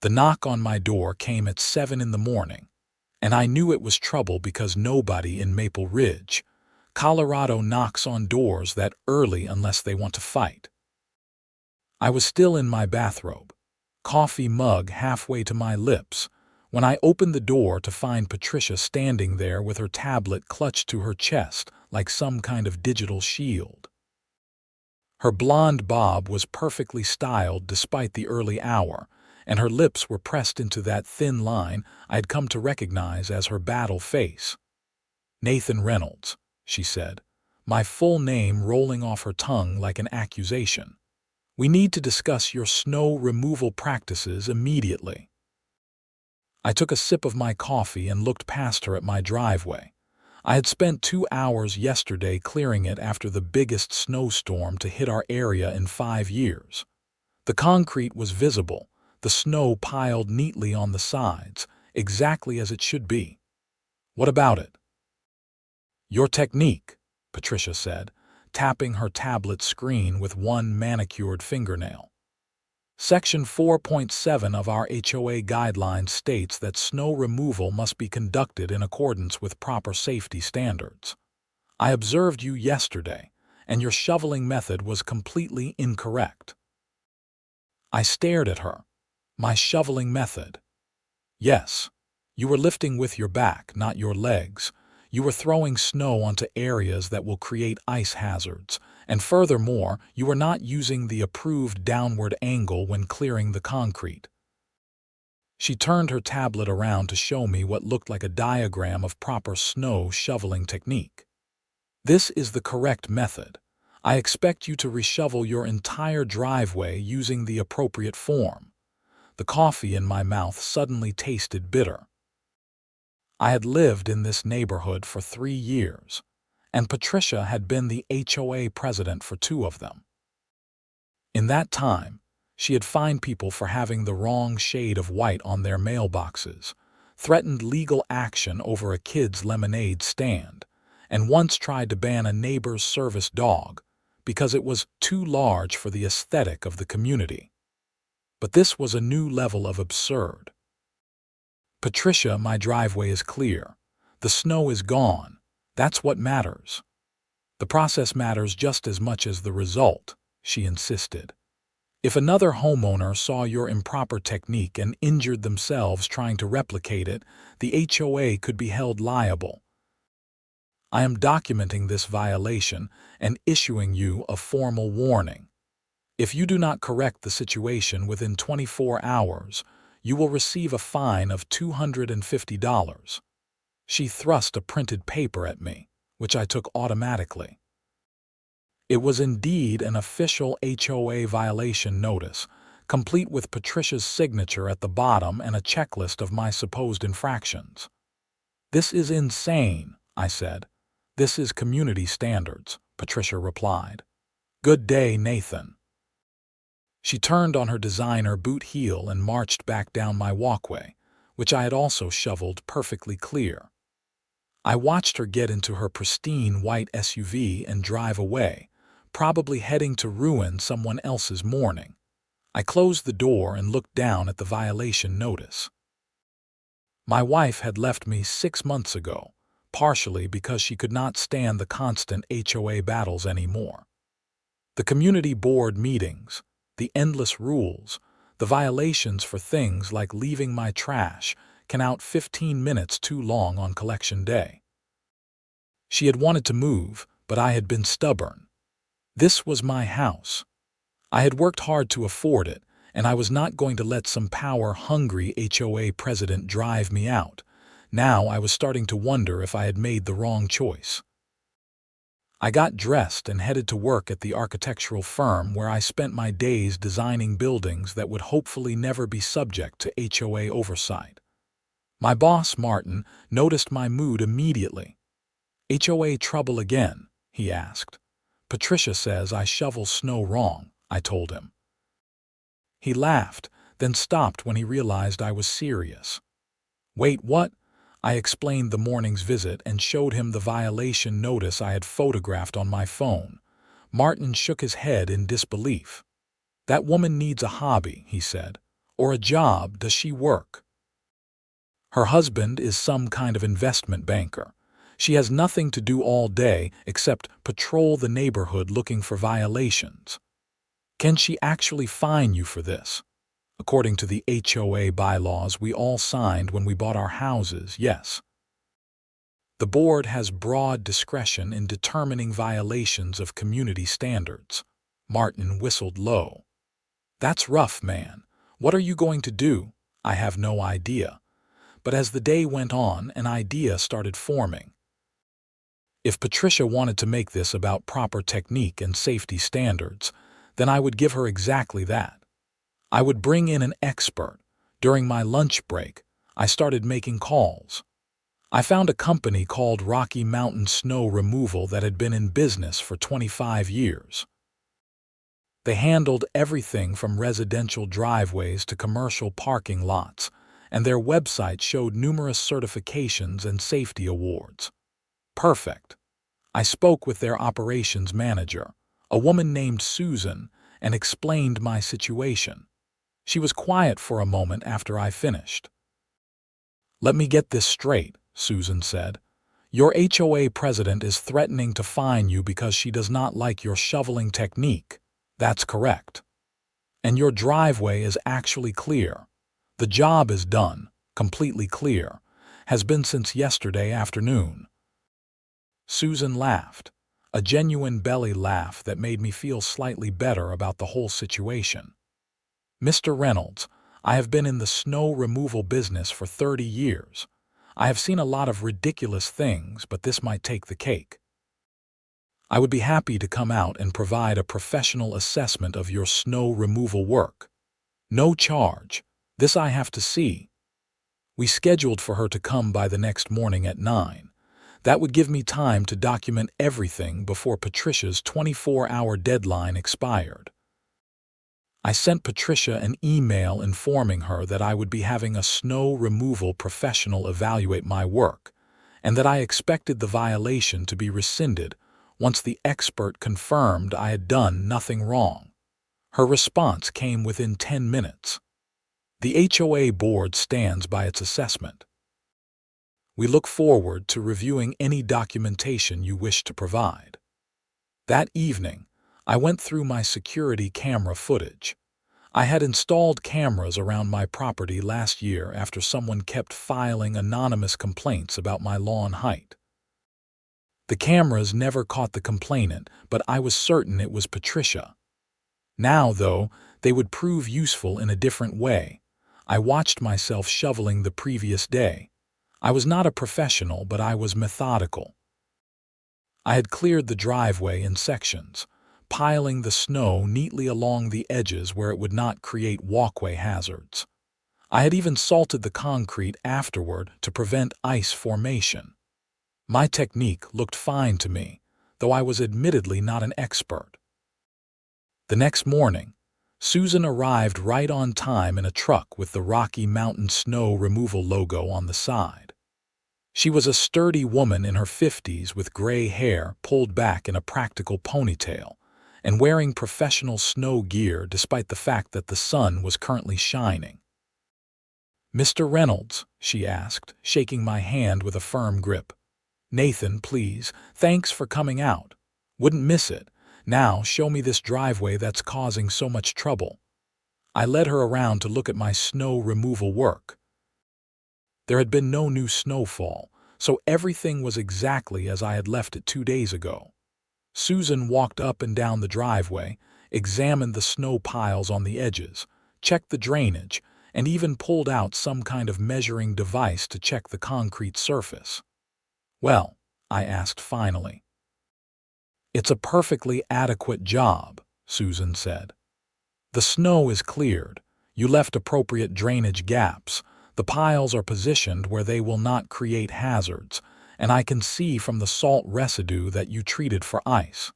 The knock on my door came at 7 in the morning, and I knew it was trouble because nobody in Maple Ridge, Colorado knocks on doors that early unless they want to fight. I was still in my bathrobe, coffee mug halfway to my lips, when I opened the door to find Patricia standing there with her tablet clutched to her chest like some kind of digital shield. Her blonde bob was perfectly styled despite the early hour, and her lips were pressed into that thin line I'd come to recognize as her battle face. "Nathan Reynolds," she said, my full name rolling off her tongue like an accusation. "We need to discuss your snow removal practices immediately." I took a sip of my coffee and looked past her at my driveway. I had spent 2 hours yesterday clearing it after the biggest snowstorm to hit our area in 5 years. The concrete was visible, the snow piled neatly on the sides, exactly as it should be. "What about it?" "Your technique," Patricia said, tapping her tablet screen with one manicured fingernail. "Section 4.7 of our HOA guidelines states that snow removal must be conducted in accordance with proper safety standards. I observed you yesterday, and your shoveling method was completely incorrect." I stared at her. "My shoveling method?" "Yes. You were lifting with your back, not your legs. You were throwing snow onto areas that will create ice hazards, and furthermore, you were not using the approved downward angle when clearing the concrete." She turned her tablet around to show me what looked like a diagram of proper snow shoveling technique. "This is the correct method. I expect you to reshovel your entire driveway using the appropriate form." The coffee in my mouth suddenly tasted bitter. I had lived in this neighborhood for 3 years, and Patricia had been the HOA president for 2 of them. In that time, she had fined people for having the wrong shade of white on their mailboxes, threatened legal action over a kid's lemonade stand, and once tried to ban a neighbor's service dog because it was too large for the aesthetic of the community. But this was a new level of absurd. "Patricia, my driveway is clear. The snow is gone. That's what matters." "The process matters just as much as the result," she insisted. "If another homeowner saw your improper technique and injured themselves trying to replicate it, the HOA could be held liable. I am documenting this violation and issuing you a formal warning. If you do not correct the situation within 24 hours, you will receive a fine of $250. She thrust a printed paper at me, which I took automatically. It was indeed an official HOA violation notice, complete with Patricia's signature at the bottom and a checklist of my supposed infractions. "This is insane," I said. "This is community standards," Patricia replied. "Good day, Nathan." She turned on her designer boot heel and marched back down my walkway, which I had also shoveled perfectly clear. I watched her get into her pristine white SUV and drive away, probably heading to ruin someone else's morning. I closed the door and looked down at the violation notice. My wife had left me 6 months ago, partially because she could not stand the constant HOA battles anymore. The community board meetings, the endless rules, the violations for things like leaving my trash can out 15 minutes too long on collection day. She had wanted to move, but I had been stubborn. This was my house. I had worked hard to afford it, and I was not going to let some power-hungry HOA president drive me out. Now I was starting to wonder if I had made the wrong choice. I got dressed and headed to work at the architectural firm where I spent my days designing buildings that would hopefully never be subject to HOA oversight. My boss, Martin, noticed my mood immediately. "HOA trouble again?" he asked. "Patricia says I shovel snow wrong," I told him. He laughed, then stopped when he realized I was serious. "Wait, what?" I explained the morning's visit and showed him the violation notice I had photographed on my phone. Martin shook his head in disbelief. "That woman needs a hobby," he said, or a job does she work? Her husband is some kind of investment banker. She has nothing to do all day except patrol the neighborhood looking for violations. Can she actually fine you for this? According to the HOA bylaws we all signed when we bought our houses, yes. The board has broad discretion in determining violations of community standards. Martin whistled low. That's rough, man. What are you going to do? I have no idea. But as the day went on, an idea started forming. If Patricia wanted to make this about proper technique and safety standards, then I would give her exactly that. I would bring in an expert. During my lunch break, I started making calls. I found a company called Rocky Mountain Snow Removal that had been in business for 25 years. They handled everything from residential driveways to commercial parking lots, and their website showed numerous certifications and safety awards. Perfect. I spoke with their operations manager, a woman named Susan, and explained my situation. She was quiet for a moment after I finished. Let me get this straight, Susan said. Your HOA president is threatening to fine you because she does not like your shoveling technique. That's correct. And your driveway is actually clear. The job is done, completely clear, has been since yesterday afternoon. Susan laughed, a genuine belly laugh that made me feel slightly better about the whole situation. Mr. Reynolds, I have been in the snow removal business for 30 years. I have seen a lot of ridiculous things, but this might take the cake. I would be happy to come out and provide a professional assessment of your snow removal work. No charge. This I have to see. We scheduled for her to come by the next morning at 9. That would give me time to document everything before Patricia's 24-hour deadline expired. I sent Patricia an email informing her that I would be having a snow removal professional evaluate my work, and that I expected the violation to be rescinded once the expert confirmed I had done nothing wrong. Her response came within 10 minutes. The HOA board stands by its assessment. We look forward to reviewing any documentation you wish to provide. That evening, I went through my security camera footage. I had installed cameras around my property last year after someone kept filing anonymous complaints about my lawn height. The cameras never caught the complainant, but I was certain it was Patricia. Now, though, they would prove useful in a different way. I watched myself shoveling the previous day. I was not a professional, but I was methodical. I had cleared the driveway in sections, piling the snow neatly along the edges where it would not create walkway hazards. I had even salted the concrete afterward to prevent ice formation. My technique looked fine to me, though I was admittedly not an expert. The next morning, Susan arrived right on time in a truck with the Rocky Mountain Snow Removal logo on the side. She was a sturdy woman in her 50s with gray hair pulled back in a practical ponytail and wearing professional snow gear despite the fact that the sun was currently shining. "Mr. Reynolds," she asked, shaking my hand with a firm grip. "Nathan, please, thanks for coming out. Wouldn't miss it. Now show me this driveway that's causing so much trouble." I led her around to look at my snow removal work. There had been no new snowfall, so everything was exactly as I had left it 2 days ago. Susan walked up and down the driveway, examined the snow piles on the edges, checked the drainage, and even pulled out some kind of measuring device to check the concrete surface. "Well," I asked finally. "It's a perfectly adequate job," Susan said. "The snow is cleared. You left appropriate drainage gaps. The piles are positioned where they will not create hazards, and I can see from the salt residue that you treated for ice.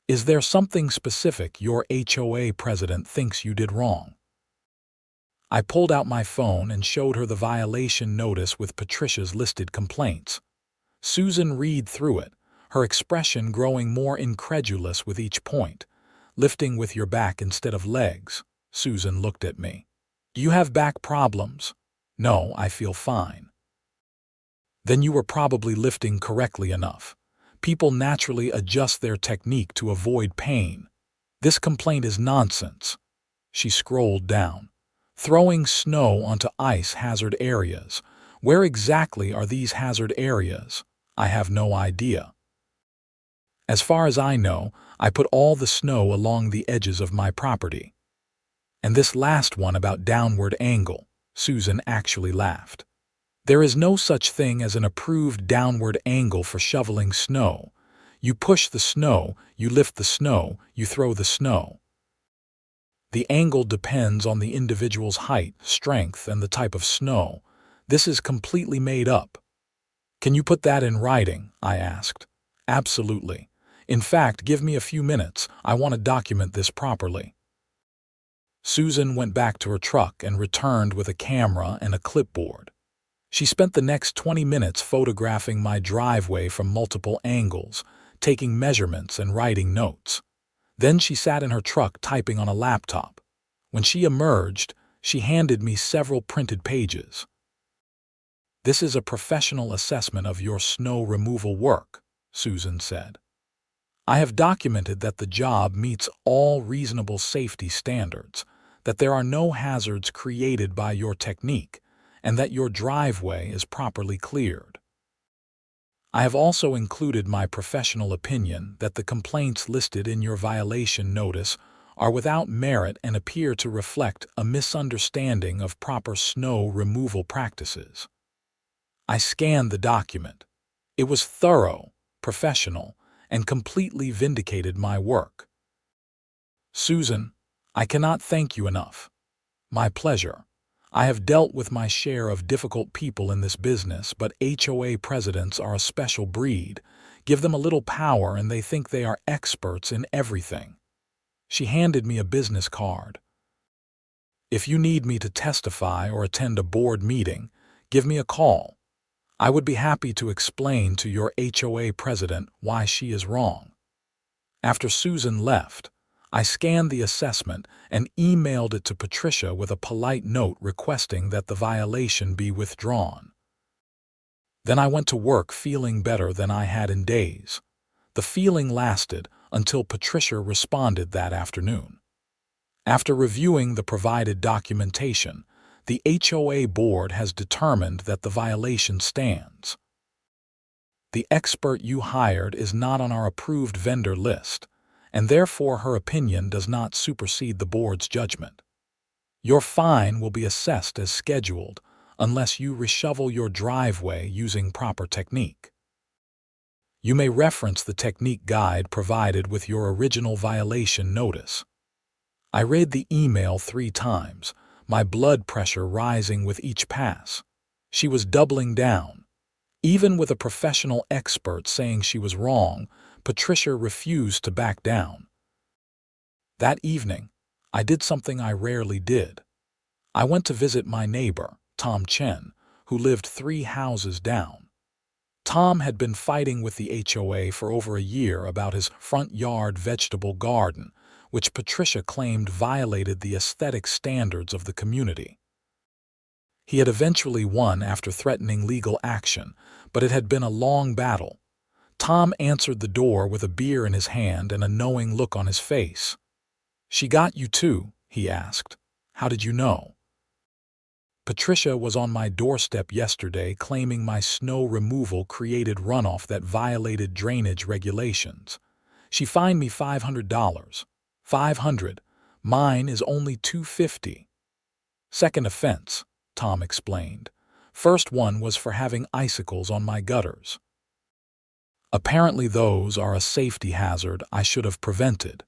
Is there something specific your HOA president thinks you did wrong?" I pulled out my phone and showed her the violation notice with Patricia's listed complaints. Susan read through it, her expression growing more incredulous with each point. "Lifting with your back instead of legs," Susan looked at me. Do you have back problems? No, I feel fine. Then you were probably lifting correctly enough. People naturally adjust their technique to avoid pain. This complaint is nonsense. She scrolled down. Throwing snow onto ice hazard areas. Where exactly are these hazard areas? I have no idea. As far as I know, I put all the snow along the edges of my property. And this last one about downward angle, Susan actually laughed. There is no such thing as an approved downward angle for shoveling snow. You push the snow, you lift the snow, you throw the snow. The angle depends on the individual's height, strength, and the type of snow. This is completely made up. Can you put that in writing? I asked. Absolutely. In fact, give me a few minutes. I want to document this properly. Susan went back to her truck and returned with a camera and a clipboard. She spent the next 20 minutes photographing my driveway from multiple angles, taking measurements and writing notes. Then she sat in her truck typing on a laptop. When she emerged, she handed me several printed pages. This is a professional assessment of your snow removal work, Susan said. I have documented that the job meets all reasonable safety standards, that there are no hazards created by your technique, and that your driveway is properly cleared. I have also included my professional opinion that the complaints listed in your violation notice are without merit and appear to reflect a misunderstanding of proper snow removal practices. I scanned the document. It was thorough, professional, and completely vindicated my work. Susan, I cannot thank you enough. My pleasure. I have dealt with my share of difficult people in this business, but HOA presidents are a special breed. Give them a little power and they think they are experts in everything. She handed me a business card. If you need me to testify or attend a board meeting, give me a call. I would be happy to explain to your HOA president why she is wrong. After Susan left, I scanned the assessment and emailed it to Patricia with a polite note requesting that the violation be withdrawn. Then I went to work feeling better than I had in days. The feeling lasted until Patricia responded that afternoon. After reviewing the provided documentation, the HOA board has determined that the violation stands. The expert you hired is not on our approved vendor list, and therefore her opinion does not supersede the board's judgment. Your fine will be assessed as scheduled unless you reshovel your driveway using proper technique. You may reference the technique guide provided with your original violation notice. I read the email 3 times, my blood pressure rising with each pass. She was doubling down. Even with a professional expert saying she was wrong, Patricia refused to back down. That evening, I did something I rarely did. I went to visit my neighbor, Tom Chen, who lived 3 houses down. Tom had been fighting with the HOA for over a year about his front yard vegetable garden, which Patricia claimed violated the aesthetic standards of the community. He had eventually won after threatening legal action, but it had been a long battle. Tom answered the door with a beer in his hand and a knowing look on his face. "She got you too?" he asked. "How did you know?" "Patricia was on my doorstep yesterday claiming my snow removal created runoff that violated drainage regulations. She fined me $500. $500. Mine is only $250. Second offense, Tom explained. First one was for having icicles on my gutters. Apparently those are a safety hazard I should have prevented.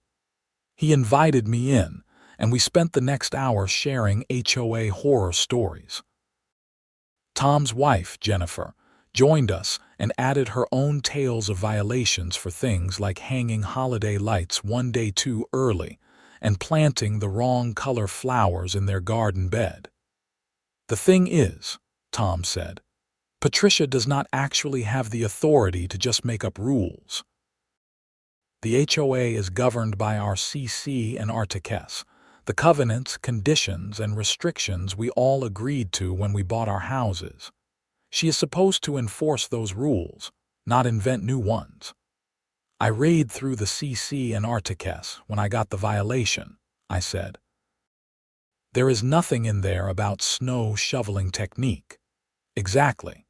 He invited me in, and we spent the next hour sharing HOA horror stories. Tom's wife, Jennifer, joined us and added her own tales of violations for things like hanging holiday lights one day too early and planting the wrong color flowers in their garden bed. "The thing is," Tom said, "Patricia does not actually have the authority to just make up rules. The HOA is governed by our CC and Artiques, The covenants, conditions, and restrictions we all agreed to when we bought our houses. She is supposed to enforce those rules, not invent new ones. I read through the CC and Articus when I got the violation, I said. There is nothing in there about snow shoveling technique. Exactly.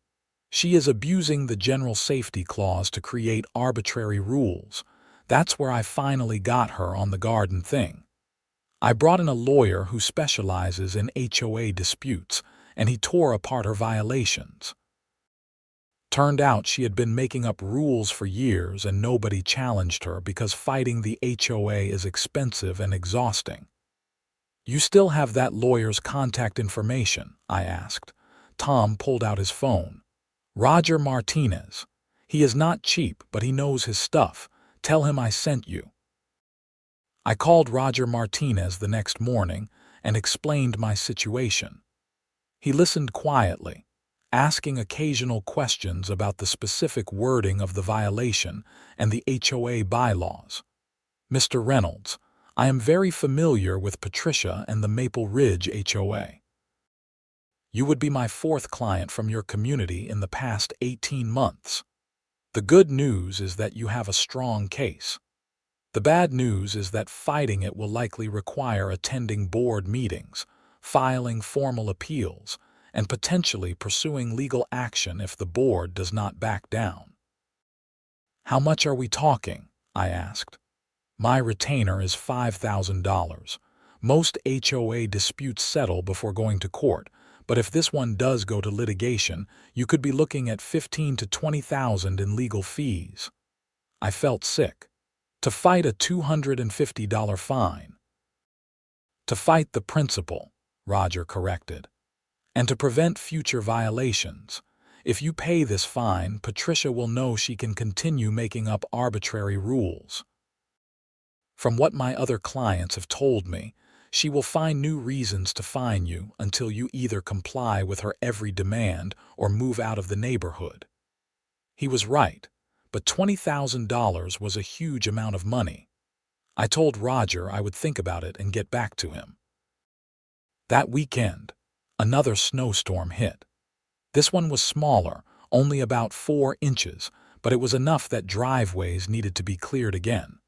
She is abusing the general safety clause to create arbitrary rules. That's where I finally got her on the garden thing. I brought in a lawyer who specializes in HOA disputes, and he tore apart her violations. Turned out she had been making up rules for years and nobody challenged her because fighting the HOA is expensive and exhausting. You still have that lawyer's contact information? I asked. Tom pulled out his phone. Roger Martinez. He is not cheap, but he knows his stuff. Tell him I sent you. I called Roger Martinez the next morning and explained my situation. He listened quietly, asking occasional questions about the specific wording of the violation and the HOA bylaws. Mr. Reynolds, I am very familiar with Patricia and the Maple Ridge HOA. You would be my fourth client from your community in the past 18 months. The good news is that you have a strong case. The bad news is that fighting it will likely require attending board meetings, filing formal appeals, and potentially pursuing legal action if the board does not back down. How much are we talking? I asked. My retainer is $5,000. Most HOA disputes settle before going to court, but if this one does go to litigation, you could be looking at $15,000 to $20,000 in legal fees. I felt sick. To fight a $250 fine. To fight the principal, Roger corrected. And to prevent future violations. If you pay this fine, Patricia will know she can continue making up arbitrary rules. From what my other clients have told me, she will find new reasons to fine you until you either comply with her every demand or move out of the neighborhood. He was right, but $20,000 was a huge amount of money. I told Roger I would think about it and get back to him. That weekend, another snowstorm hit. This one was smaller, only about 4 inches, but it was enough that driveways needed to be cleared again.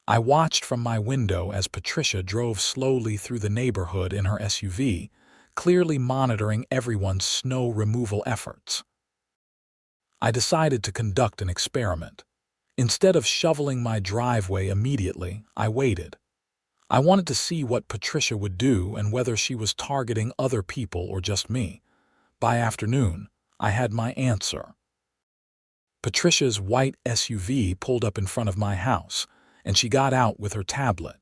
I watched from my window as Patricia drove slowly through the neighborhood in her SUV, clearly monitoring everyone's snow removal efforts. I decided to conduct an experiment. Instead of shoveling my driveway immediately, I waited. I wanted to see what Patricia would do and whether she was targeting other people or just me. By afternoon, I had my answer. Patricia's white SUV pulled up in front of my house, and she got out with her tablet.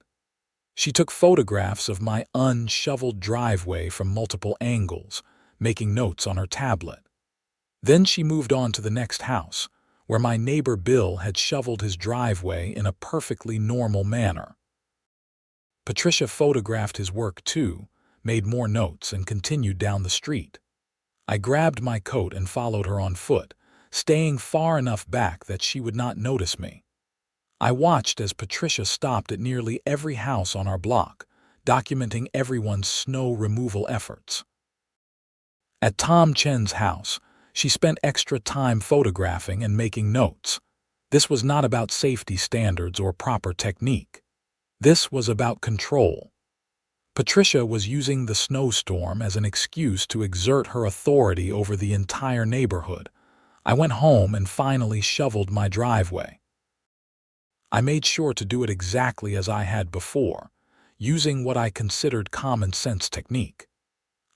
She took photographs of my unshoveled driveway from multiple angles, making notes on her tablet. Then she moved on to the next house, where my neighbor Bill had shoveled his driveway in a perfectly normal manner. Patricia photographed his work too, made more notes, and continued down the street. I grabbed my coat and followed her on foot, staying far enough back that she would not notice me. I watched as Patricia stopped at nearly every house on our block, documenting everyone's snow removal efforts. At Tom Chen's house, she spent extra time photographing and making notes. This was not about safety standards or proper technique. This was about control. Patricia was using the snowstorm as an excuse to exert her authority over the entire neighborhood. I went home and finally shoveled my driveway. I made sure to do it exactly as I had before, using what I considered common sense technique.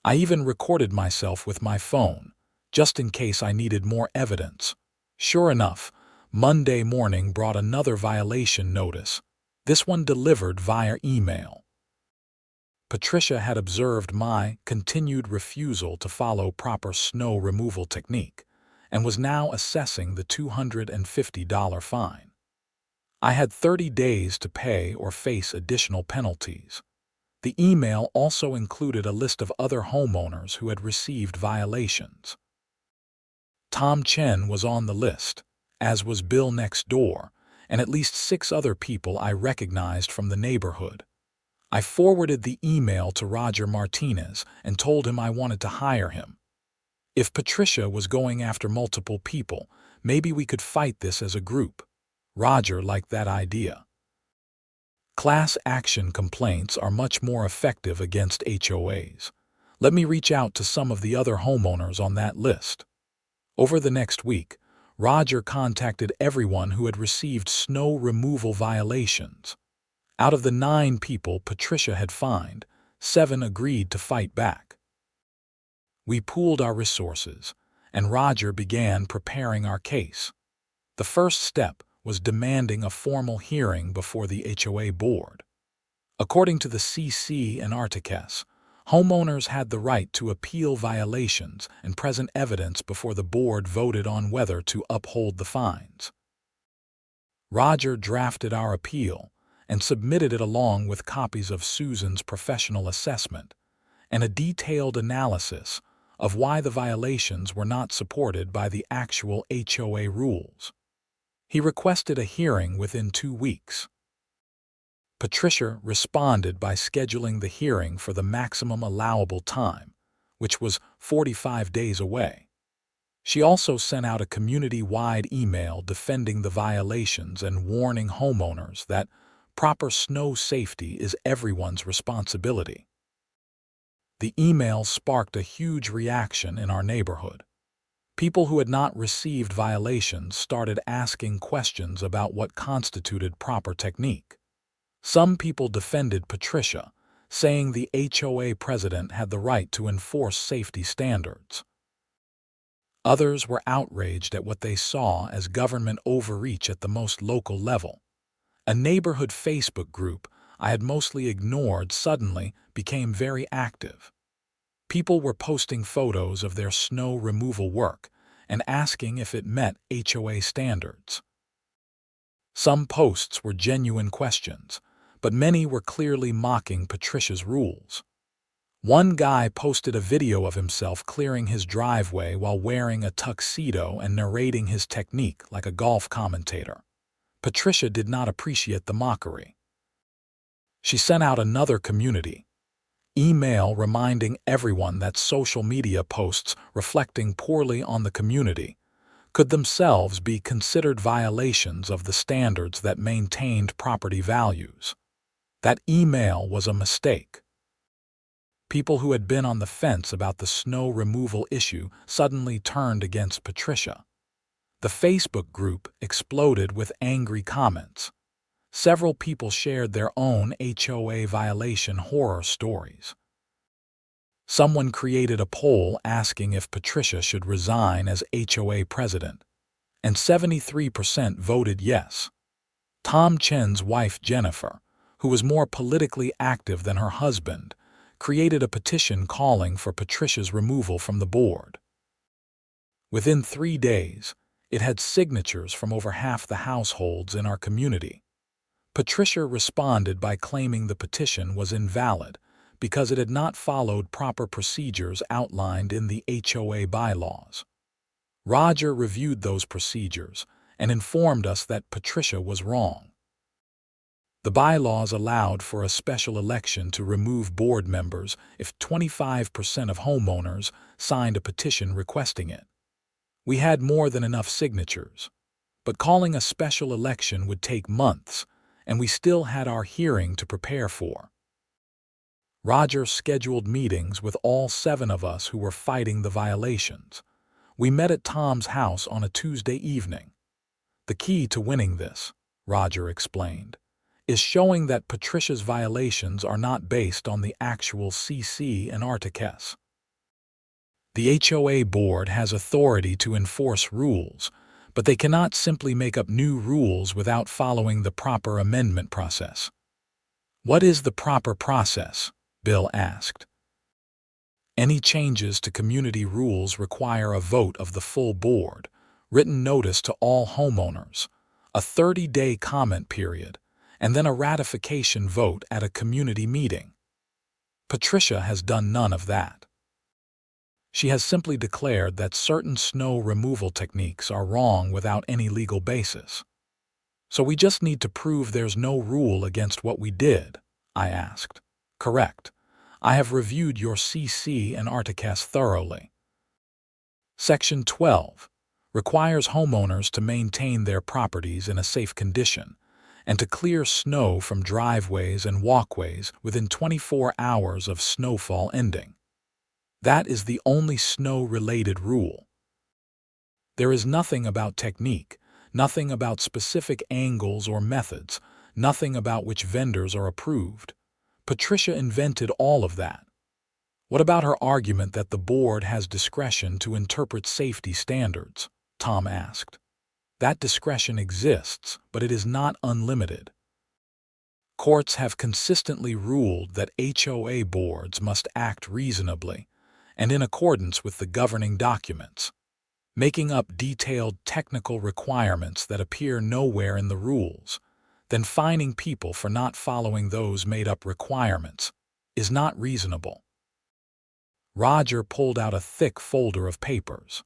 I even recorded myself with my phone, just in case I needed more evidence. Sure enough, Monday morning brought another violation notice, this one delivered via email. Patricia had observed my continued refusal to follow proper snow removal technique and was now assessing the $250 fine. I had 30 days to pay or face additional penalties. The email also included a list of other homeowners who had received violations. Tom Chen was on the list, as was Bill next door, and at least 6 other people I recognized from the neighborhood. I forwarded the email to Roger Martinez and told him I wanted to hire him. If Patricia was going after multiple people, maybe we could fight this as a group. Roger liked that idea. Class action complaints are much more effective against HOAs. Let me reach out to some of the other homeowners on that list. Over the next week, Roger contacted everyone who had received snow removal violations. Out of the 9 people Patricia had fined, 7 agreed to fight back. We pooled our resources, and Roger began preparing our case. The first step was demanding a formal hearing before the HOA board. According to the CC and Articus, homeowners had the right to appeal violations and present evidence before the board voted on whether to uphold the fines. Roger drafted our appeal and submitted it along with copies of Susan's professional assessment and a detailed analysis of why the violations were not supported by the actual HOA rules. He requested a hearing within 2 weeks. Patricia responded by scheduling the hearing for the maximum allowable time, which was 45 days away. She also sent out a community-wide email defending the violations and warning homeowners that proper snow safety is everyone's responsibility. The email sparked a huge reaction in our neighborhood. People who had not received violations started asking questions about what constituted proper technique. Some people defended Patricia, saying the HOA president had the right to enforce safety standards. Others were outraged at what they saw as government overreach at the most local level. A neighborhood Facebook group I had mostly ignored suddenly became very active. People were posting photos of their snow removal work and asking if it met HOA standards. Some posts were genuine questions, but many were clearly mocking Patricia's rules. One guy posted a video of himself clearing his driveway while wearing a tuxedo and narrating his technique like a golf commentator. Patricia did not appreciate the mockery. She sent out another community email reminding everyone that social media posts reflecting poorly on the community could themselves be considered violations of the standards that maintained property values. That email was a mistake. People who had been on the fence about the snow removal issue suddenly turned against Patricia. The Facebook group exploded with angry comments. Several people shared their own HOA violation horror stories. Someone created a poll asking if Patricia should resign as HOA president, and 73% voted yes. Tom Chen's wife Jennifer, who was more politically active than her husband, created a petition calling for Patricia's removal from the board. Within 3 days, it had signatures from over half the households in our community. Patricia responded by claiming the petition was invalid because it had not followed proper procedures outlined in the HOA bylaws. Roger reviewed those procedures and informed us that Patricia was wrong. The bylaws allowed for a special election to remove board members if 25% of homeowners signed a petition requesting it. We had more than enough signatures, but calling a special election would take months, and we still had our hearing to prepare for. Roger scheduled meetings with all 7 of us who were fighting the violations. We met at Tom's house on a Tuesday evening. The key to winning this, Roger explained, is showing that Patricia's violations are not based on the actual CC and Articus. The HOA board has authority to enforce rules, but they cannot simply make up new rules without following the proper amendment process. What is the proper process? Bill asked. Any changes to community rules require a vote of the full board, written notice to all homeowners, a 30-day comment period, and then a ratification vote at a community meeting. Patricia has done none of that. She has simply declared that certain snow removal techniques are wrong without any legal basis. So we just need to prove there's no rule against what we did, I asked. Correct. I have reviewed your CC and Articas thoroughly. Section 12 requires homeowners to maintain their properties in a safe condition and to clear snow from driveways and walkways within 24 hours of snowfall ending. That is the only snow-related rule. There is nothing about technique, nothing about specific angles or methods, nothing about which vendors are approved. Patricia invented all of that. What about her argument that the board has discretion to interpret safety standards? Tom asked. That discretion exists, but it is not unlimited. Courts have consistently ruled that HOA boards must act reasonably and in accordance with the governing documents, making up detailed technical requirements that appear nowhere in the rules, then fining people for not following those made-up requirements is not reasonable. Roger pulled out a thick folder of papers.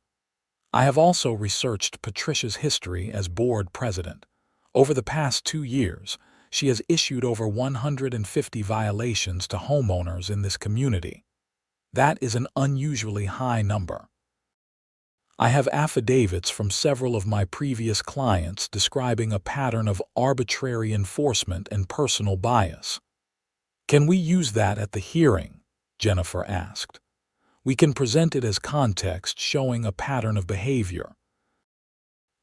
I have also researched Patricia's history as board president. Over the past 2 years, she has issued over 150 violations to homeowners in this community. That is an unusually high number. I have affidavits from several of my previous clients describing a pattern of arbitrary enforcement and personal bias. Can we use that at the hearing? Jennifer asked. We can present it as context showing a pattern of behavior.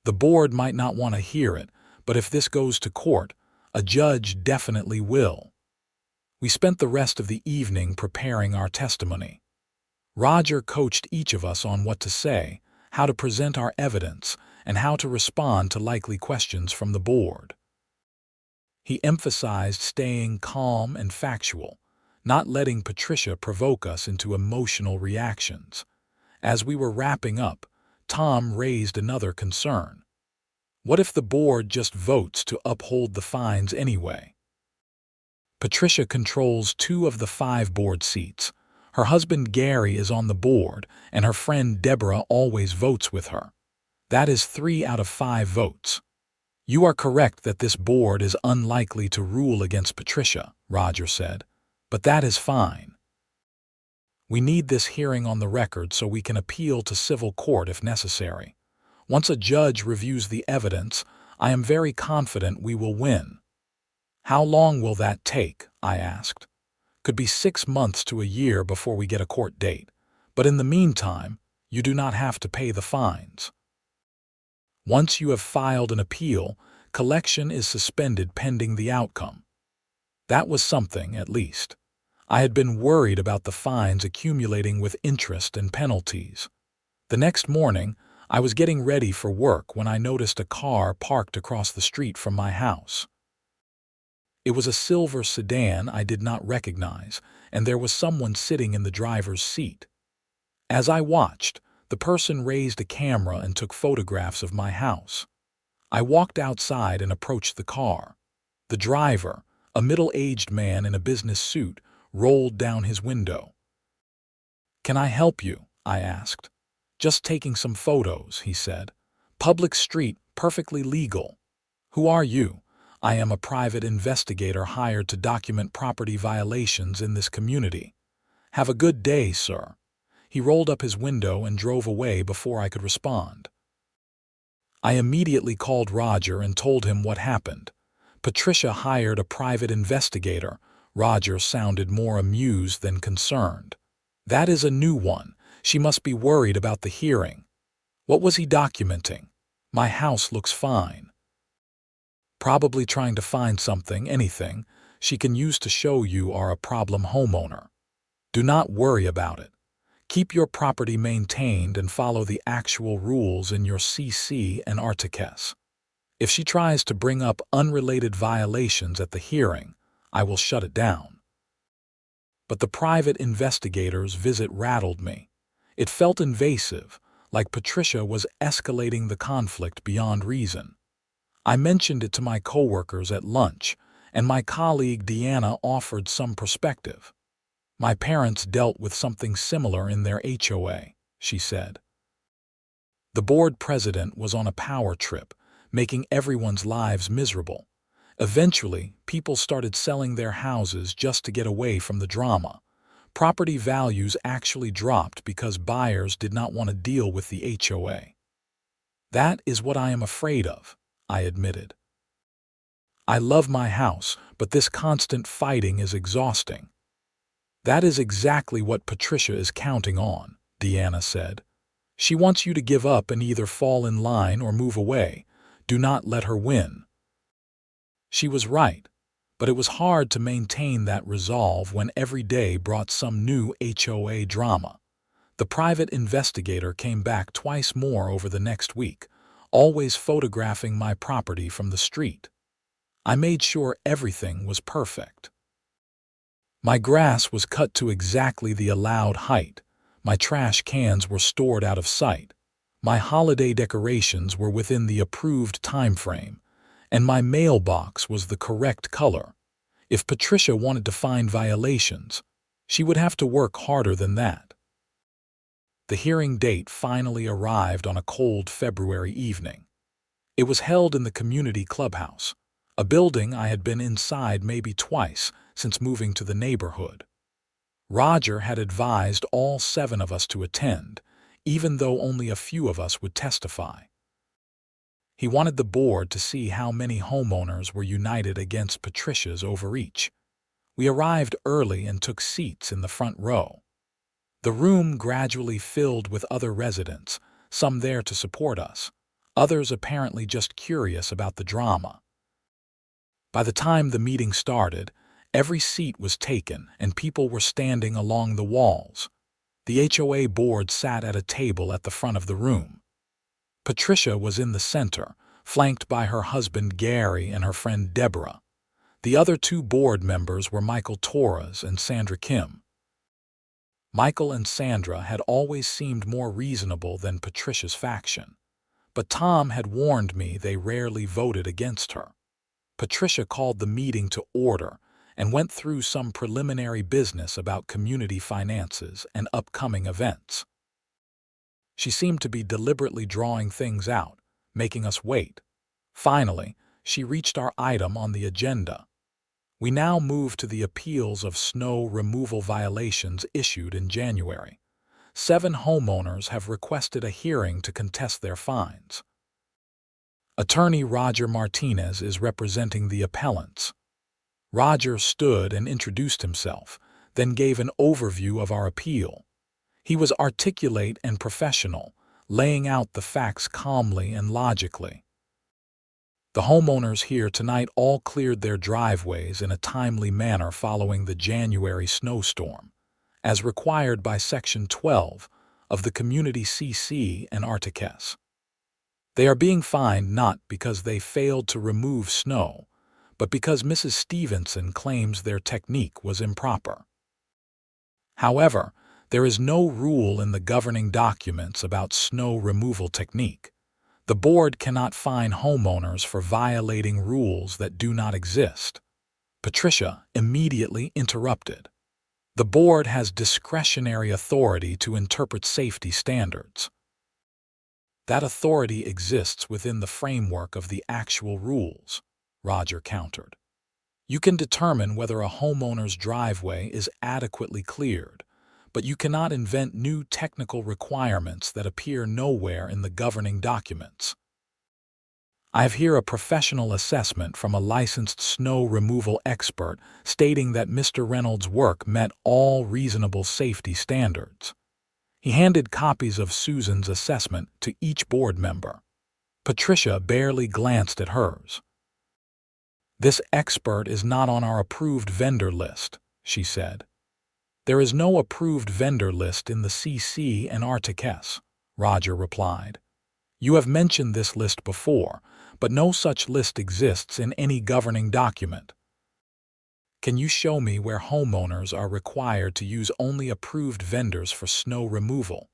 The board might not want to hear it, but if this goes to court, a judge definitely will. We spent the rest of the evening preparing our testimony. Roger coached each of us on what to say, how to present our evidence, and how to respond to likely questions from the board. He emphasized staying calm and factual, not letting Patricia provoke us into emotional reactions. As we were wrapping up, Tom raised another concern. What if the board just votes to uphold the fines anyway? Patricia controls 2 of the 5 board seats. Her husband Gary is on the board, and her friend Deborah always votes with her. That is 3 out of 5 votes. You are correct that this board is unlikely to rule against Patricia, Roger said. But that is fine. We need this hearing on the record so we can appeal to civil court if necessary. Once a judge reviews the evidence, I am very confident we will win. How long will that take? I asked. Could be 6 months to a year before we get a court date. But in the meantime, you do not have to pay the fines. Once you have filed an appeal, collection is suspended pending the outcome. That was something, at least. I had been worried about the fines accumulating with interest and penalties. The next morning, I was getting ready for work when I noticed a car parked across the street from my house. It was a silver sedan I did not recognize, and there was someone sitting in the driver's seat. As I watched, the person raised a camera and took photographs of my house. I walked outside and approached the car. The driver, a middle-aged man in a business suit, rolled down his window. "Can I help you?" I asked. "Just taking some photos," he said. "Public street, perfectly legal." "Who are you?" "I am a private investigator hired to document property violations in this community." "Have a good day, sir." He rolled up his window and drove away before I could respond. I immediately called Roger and told him what happened. Patricia hired a private investigator. Roger sounded more amused than concerned. "That is a new one. She must be worried about the hearing." "What was he documenting?" "My house looks fine." "Probably trying to find something, anything, she can use to show you are a problem homeowner. Do not worry about it. Keep your property maintained and follow the actual rules in your CC and Articas. If she tries to bring up unrelated violations at the hearing, I will shut it down." But the private investigator's visit rattled me. It felt invasive, like Patricia was escalating the conflict beyond reason. I mentioned it to my coworkers at lunch, and my colleague Deanna offered some perspective. "My parents dealt with something similar in their HOA," she said. The board president was on a power trip, making everyone's lives miserable. Eventually, people started selling their houses just to get away from the drama. Property values actually dropped because buyers did not want to deal with the HOA. That is what I am afraid of, I admitted. I love my house, but this constant fighting is exhausting. That is exactly what Patricia is counting on, Deanna said. She wants you to give up and either fall in line or move away. Do not let her win. She was right, but it was hard to maintain that resolve when every day brought some new HOA drama. The private investigator came back twice more over the next week, always photographing my property from the street. I made sure everything was perfect. My grass was cut to exactly the allowed height. My trash cans were stored out of sight. My holiday decorations were within the approved time frame, and my mailbox was the correct color. If Patricia wanted to find violations, she would have to work harder than that. The hearing date finally arrived on a cold February evening. It was held in the community clubhouse, a building I had been inside maybe twice since moving to the neighborhood. Roger had advised all 7 of us to attend, even though only a few of us would testify. He wanted the board to see how many homeowners were united against Patricia's overreach. We arrived early and took seats in the front row. The room gradually filled with other residents, some there to support us, others apparently just curious about the drama. By the time the meeting started, every seat was taken and people were standing along the walls. The HOA board sat at a table at the front of the room. Patricia was in the center, flanked by her husband Gary and her friend Deborah. The other 2 board members were Michael Torres and Sandra Kim. Michael and Sandra had always seemed more reasonable than Patricia's faction, but Tom had warned me they rarely voted against her. Patricia called the meeting to order and went through some preliminary business about community finances and upcoming events. She seemed to be deliberately drawing things out, making us wait. Finally, she reached our item on the agenda. We now move to the appeals of snow removal violations issued in January. 7 homeowners have requested a hearing to contest their fines. Attorney Roger Martinez is representing the appellants. Roger stood and introduced himself, then gave an overview of our appeal. He was articulate and professional, laying out the facts calmly and logically. The homeowners here tonight all cleared their driveways in a timely manner following the January snowstorm, as required by Section 12 of the Community CC and Artiques. They are being fined not because they failed to remove snow, but because Mrs. Stevenson claims their technique was improper. However, there is no rule in the governing documents about snow removal technique. The board cannot fine homeowners for violating rules that do not exist. Patricia immediately interrupted. The board has discretionary authority to interpret safety standards. That authority exists within the framework of the actual rules, Roger countered. You can determine whether a homeowner's driveway is adequately cleared, but you cannot invent new technical requirements that appear nowhere in the governing documents. I have here a professional assessment from a licensed snow removal expert stating that Mr. Reynolds' work met all reasonable safety standards. He handed copies of Susan's assessment to each board member. Patricia barely glanced at hers. "This expert is not on our approved vendor list," she said. "There is no approved vendor list in the CC and Artiques," Roger replied. "You have mentioned this list before, but no such list exists in any governing document. Can you show me where homeowners are required to use only approved vendors for snow removal?"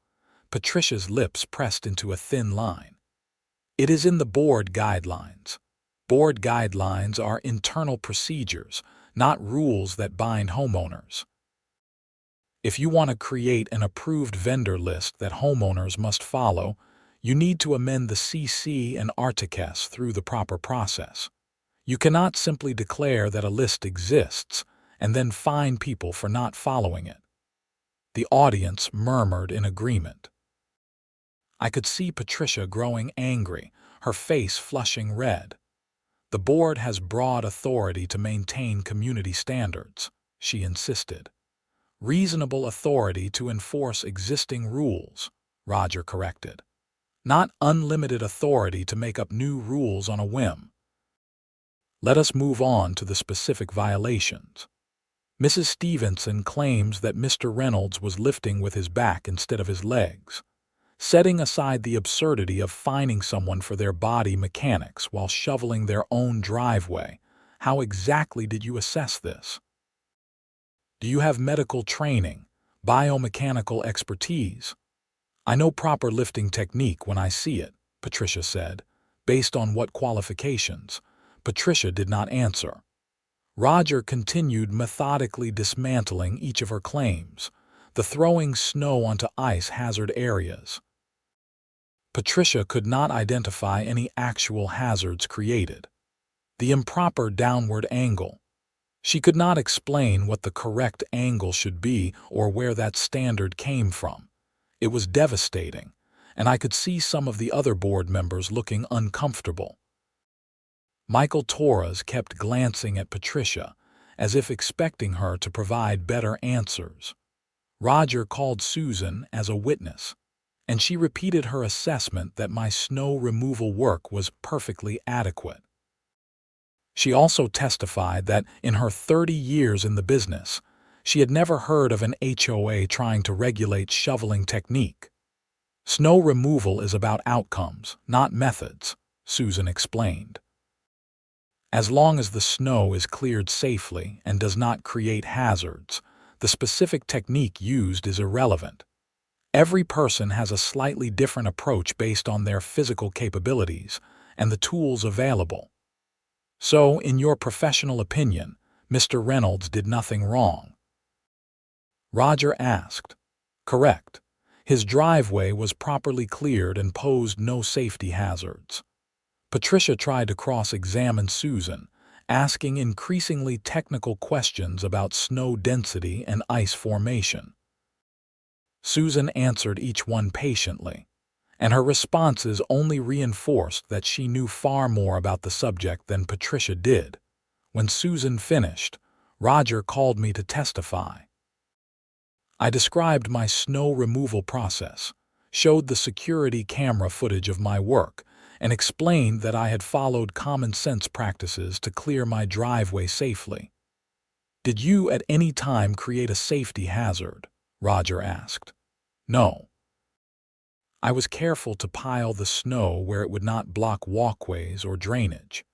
Patricia's lips pressed into a thin line. "It is in the board guidelines. Board guidelines are internal procedures, not rules that bind homeowners. If you want to create an approved vendor list that homeowners must follow, you need to amend the CC and Artiques through the proper process. You cannot simply declare that a list exists and then fine people for not following it. The audience murmured in agreement. I could see Patricia growing angry, her face flushing red. The board has broad authority to maintain community standards, she insisted. Reasonable authority to enforce existing rules, Roger corrected. Not unlimited authority to make up new rules on a whim. Let us move on to the specific violations. Mrs. Stevenson claims that Mr. Reynolds was lifting with his back instead of his legs. Setting aside the absurdity of fining someone for their body mechanics while shoveling their own driveway, how exactly did you assess this? Do you have medical training, biomechanical expertise? I know proper lifting technique when I see it, Patricia said. Based on what qualifications? Patricia did not answer. Roger continued methodically dismantling each of her claims, the throwing snow onto ice hazard areas. Patricia could not identify any actual hazards created. The improper downward angle. She could not explain what the correct angle should be or where that standard came from. It was devastating, and I could see some of the other board members looking uncomfortable. Michael Torres kept glancing at Patricia, as if expecting her to provide better answers. Roger called Susan as a witness, and she repeated her assessment that my snow removal work was perfectly adequate. She also testified that in her 30 years in the business, she had never heard of an HOA trying to regulate shoveling technique. Snow removal is about outcomes, not methods, Susan explained. As long as the snow is cleared safely and does not create hazards, the specific technique used is irrelevant. Every person has a slightly different approach based on their physical capabilities and the tools available. So, in your professional opinion, Mr. Reynolds did nothing wrong? Roger asked. Correct. His driveway was properly cleared and posed no safety hazards. Patricia tried to cross-examine Susan, asking increasingly technical questions about snow density and ice formation. Susan answered each one patiently, and her responses only reinforced that she knew far more about the subject than Patricia did. When Susan finished, Roger called me to testify. I described my snow removal process, showed the security camera footage of my work, and explained that I had followed common-sense practices to clear my driveway safely. Did you at any time create a safety hazard? Roger asked. No. I was careful to pile the snow where it would not block walkways or drainage.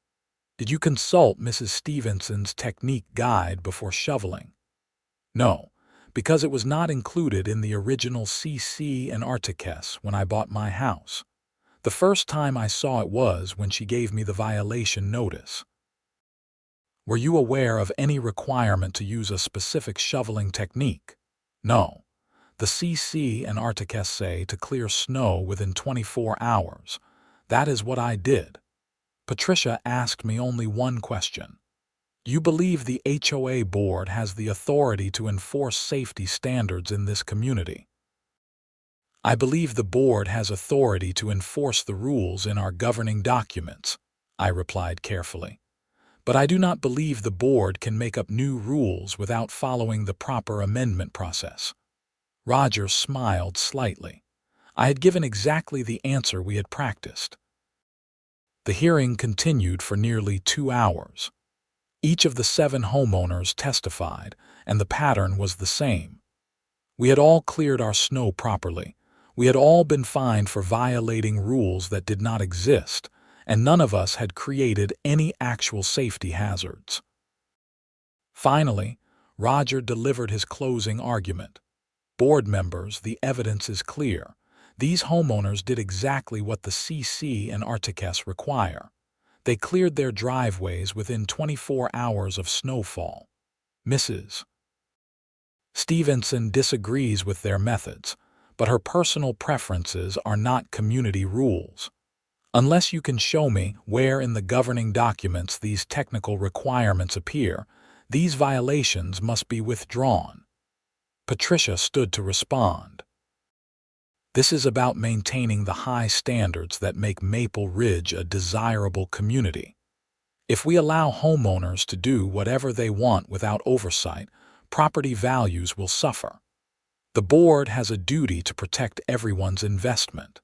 Did you consult Mrs. Stevenson's technique guide before shoveling? No, because it was not included in the original CC and Artiques when I bought my house. The first time I saw it was when she gave me the violation notice. Were you aware of any requirement to use a specific shoveling technique? No. The CC and Artiques say to clear snow within 24 hours. That is what I did. Patricia asked me only one question. You believe the HOA board has the authority to enforce safety standards in this community? I believe the board has authority to enforce the rules in our governing documents, I replied carefully. But I do not believe the board can make up new rules without following the proper amendment process. Roger smiled slightly. I had given exactly the answer we had practiced. The hearing continued for nearly 2 hours. Each of the 7 homeowners testified, and the pattern was the same. We had all cleared our snow properly. We had all been fined for violating rules that did not exist, and none of us had created any actual safety hazards. Finally, Roger delivered his closing argument. Board members, the evidence is clear. These homeowners did exactly what the CC and Artiques require. They cleared their driveways within 24 hours of snowfall. Mrs. Stevenson disagrees with their methods, but her personal preferences are not community rules. Unless you can show me where in the governing documents these technical requirements appear, these violations must be withdrawn. Patricia stood to respond. This is about maintaining the high standards that make Maple Ridge a desirable community. If we allow homeowners to do whatever they want without oversight, property values will suffer. The board has a duty to protect everyone's investment.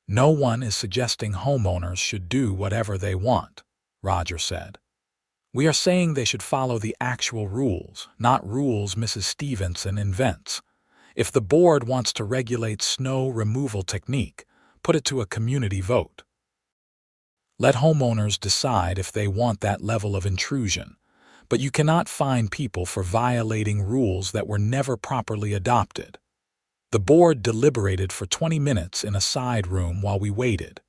No one is suggesting homeowners should do whatever they want, Roger said. We are saying they should follow the actual rules, not rules Mrs. Stevenson invents. If the board wants to regulate snow removal technique, put it to a community vote. Let homeowners decide if they want that level of intrusion, but you cannot fine people for violating rules that were never properly adopted. The board deliberated for 20 minutes in a side room while we waited.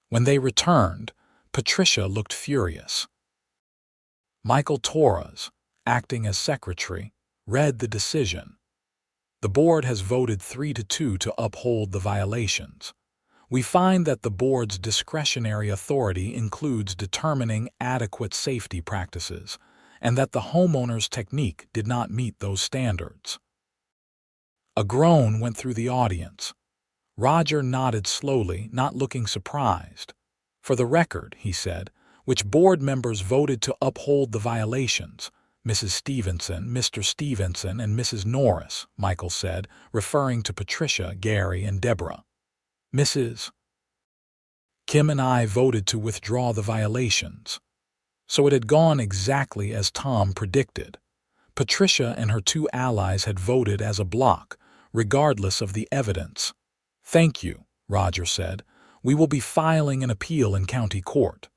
When they returned, Patricia looked furious. Michael Torres, acting as secretary, read the decision. The board has voted 3-2 to uphold the violations. We find that the board's discretionary authority includes determining adequate safety practices, and that the homeowner's technique did not meet those standards. A groan went through the audience. Roger nodded slowly, not looking surprised. For the record, he said, which board members voted to uphold the violations? Mrs. Stevenson, Mr. Stevenson, and Mrs. Norris, Michael said, referring to Patricia, Gary, and Deborah. Mrs. Kim and I voted to withdraw the violations. So it had gone exactly as Tom predicted. Patricia and her two allies had voted as a bloc, regardless of the evidence. Thank you, Roger said. We will be filing an appeal in county court.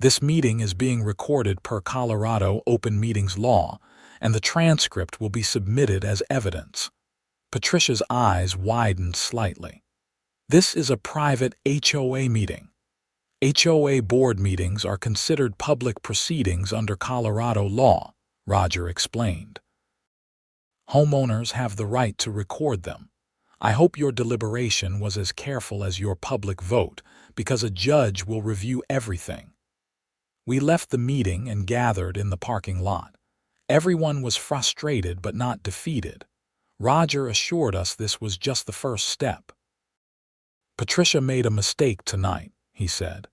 This meeting is being recorded per Colorado Open Meetings law, and the transcript will be submitted as evidence. Patricia's eyes widened slightly. This is a private HOA meeting. HOA board meetings are considered public proceedings under Colorado law, Roger explained. Homeowners have the right to record them. I hope your deliberation was as careful as your public vote, because a judge will review everything. We left the meeting and gathered in the parking lot. Everyone was frustrated but not defeated. Roger assured us this was just the first step. Patricia made a mistake tonight, he said.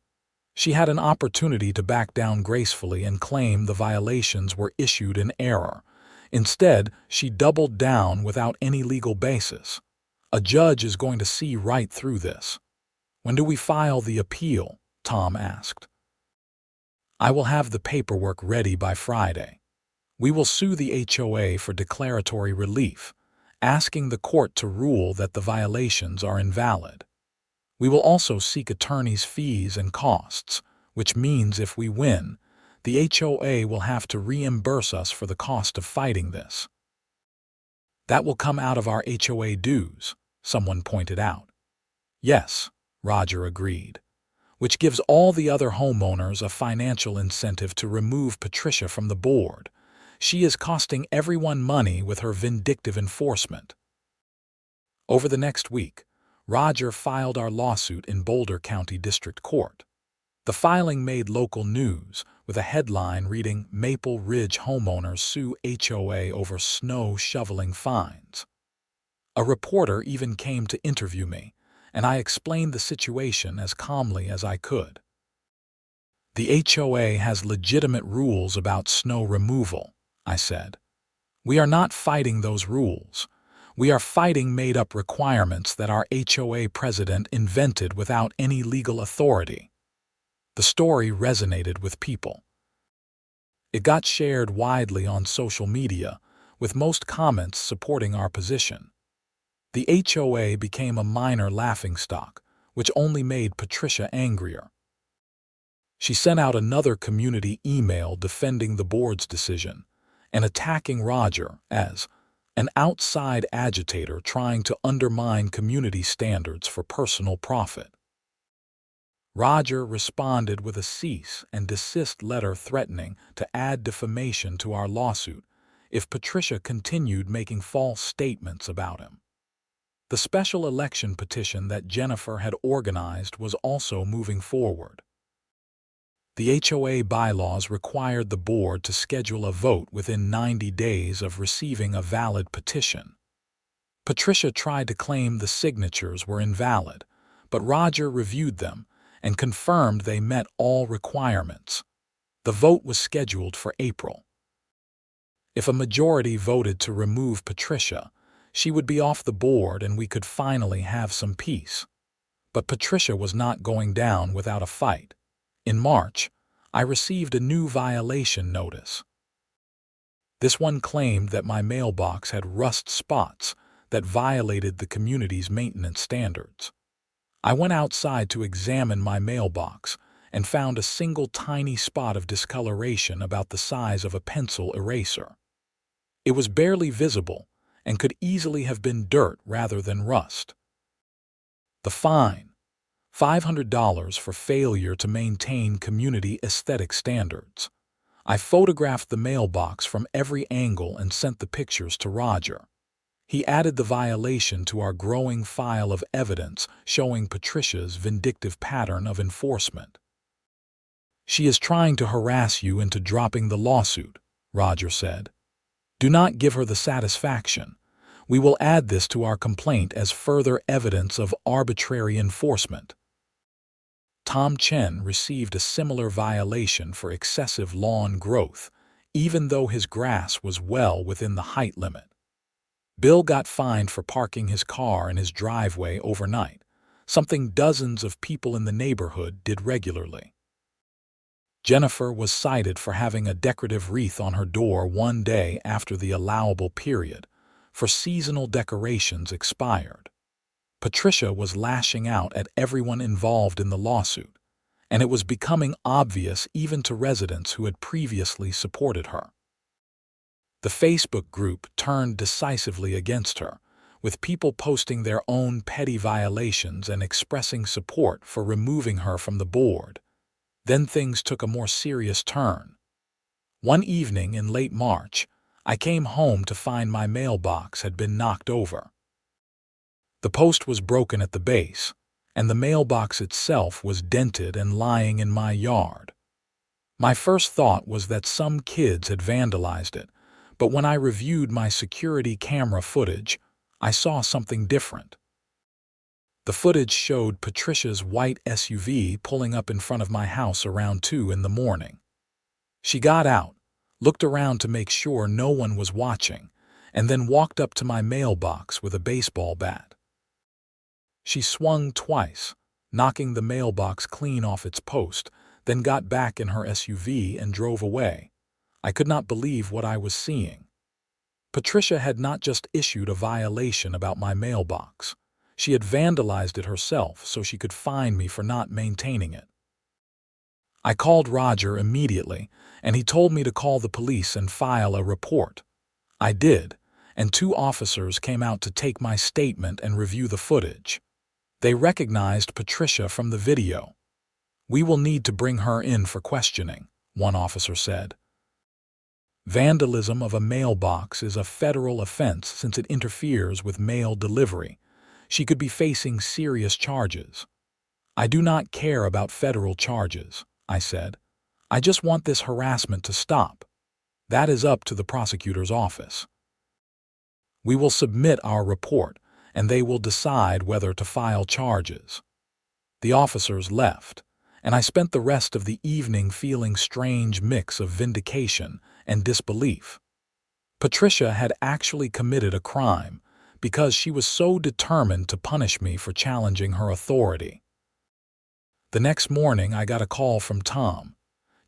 She had an opportunity to back down gracefully and claim the violations were issued in error. Instead, she doubled down without any legal basis. A judge is going to see right through this. When do we file the appeal? Tom asked. I will have the paperwork ready by Friday. We will sue the HOA for declaratory relief, asking the court to rule that the violations are invalid. We will also seek attorney's fees and costs, which means if we win, the HOA will have to reimburse us for the cost of fighting this. That will come out of our HOA dues, someone pointed out. Yes, Roger agreed, which gives all the other homeowners a financial incentive to remove Patricia from the board. She is costing everyone money with her vindictive enforcement. Over the next week, Roger filed our lawsuit in Boulder County District Court. The filing made local news, with a headline reading, Maple Ridge homeowners sue HOA over snow shoveling fines. A reporter even came to interview me, and I explained the situation as calmly as I could. The HOA has legitimate rules about snow removal, I said. We are not fighting those rules. We are fighting made-up requirements that our HOA president invented without any legal authority. The story resonated with people. It got shared widely on social media, with most comments supporting our position. The HOA became a minor laughingstock, which only made Patricia angrier. She sent out another community email defending the board's decision and attacking Roger as an outside agitator trying to undermine community standards for personal profit. Roger responded with a cease and desist letter threatening to add defamation to our lawsuit if Patricia continued making false statements about him. The special election petition that Jennifer had organized was also moving forward. The HOA bylaws required the board to schedule a vote within 90 days of receiving a valid petition. Patricia tried to claim the signatures were invalid, but Roger reviewed them and confirmed they met all requirements. The vote was scheduled for April. If a majority voted to remove Patricia, she would be off the board and we could finally have some peace. But Patricia was not going down without a fight. In March, I received a new violation notice. This one claimed that my mailbox had rust spots that violated the community's maintenance standards. I went outside to examine my mailbox and found a single tiny spot of discoloration about the size of a pencil eraser. It was barely visible and could easily have been dirt rather than rust. The fine, $500 for failure to maintain community aesthetic standards. I photographed the mailbox from every angle and sent the pictures to Roger. He added the violation to our growing file of evidence showing Patricia's vindictive pattern of enforcement. "She is trying to harass you into dropping the lawsuit," Roger said. "Do not give her the satisfaction. We will add this to our complaint as further evidence of arbitrary enforcement." Tom Chen received a similar violation for excessive lawn growth, even though his grass was well within the height limit. Bill got fined for parking his car in his driveway overnight, something dozens of people in the neighborhood did regularly. Jennifer was cited for having a decorative wreath on her door one day after the allowable period, for seasonal decorations expired. Patricia was lashing out at everyone involved in the lawsuit, and it was becoming obvious even to residents who had previously supported her. The Facebook group turned decisively against her, with people posting their own petty violations and expressing support for removing her from the board. Then things took a more serious turn. One evening in late March, I came home to find my mailbox had been knocked over. The post was broken at the base, and the mailbox itself was dented and lying in my yard. My first thought was that some kids had vandalized it, but when I reviewed my security camera footage, I saw something different. The footage showed Patricia's white SUV pulling up in front of my house around 2 in the morning. She got out, looked around to make sure no one was watching, and then walked up to my mailbox with a baseball bat. She swung twice, knocking the mailbox clean off its post, then got back in her SUV and drove away. I could not believe what I was seeing. Patricia had not just issued a violation about my mailbox. She had vandalized it herself so she could fine me for not maintaining it. I called Roger immediately, and he told me to call the police and file a report. I did, and 2 officers came out to take my statement and review the footage. They recognized Patricia from the video. "We will need to bring her in for questioning," one officer said. Vandalism of a mailbox is a federal offense since it interferes with mail delivery. She could be facing serious charges. "I do not care about federal charges," I said. "I just want this harassment to stop. That is up to the prosecutor's office. We will submit our report, and they will decide whether to file charges." The officers left, and I spent the rest of the evening feeling a strange mix of vindication and disbelief. Patricia had actually committed a crime because she was so determined to punish me for challenging her authority. The next morning, I got a call from Tom.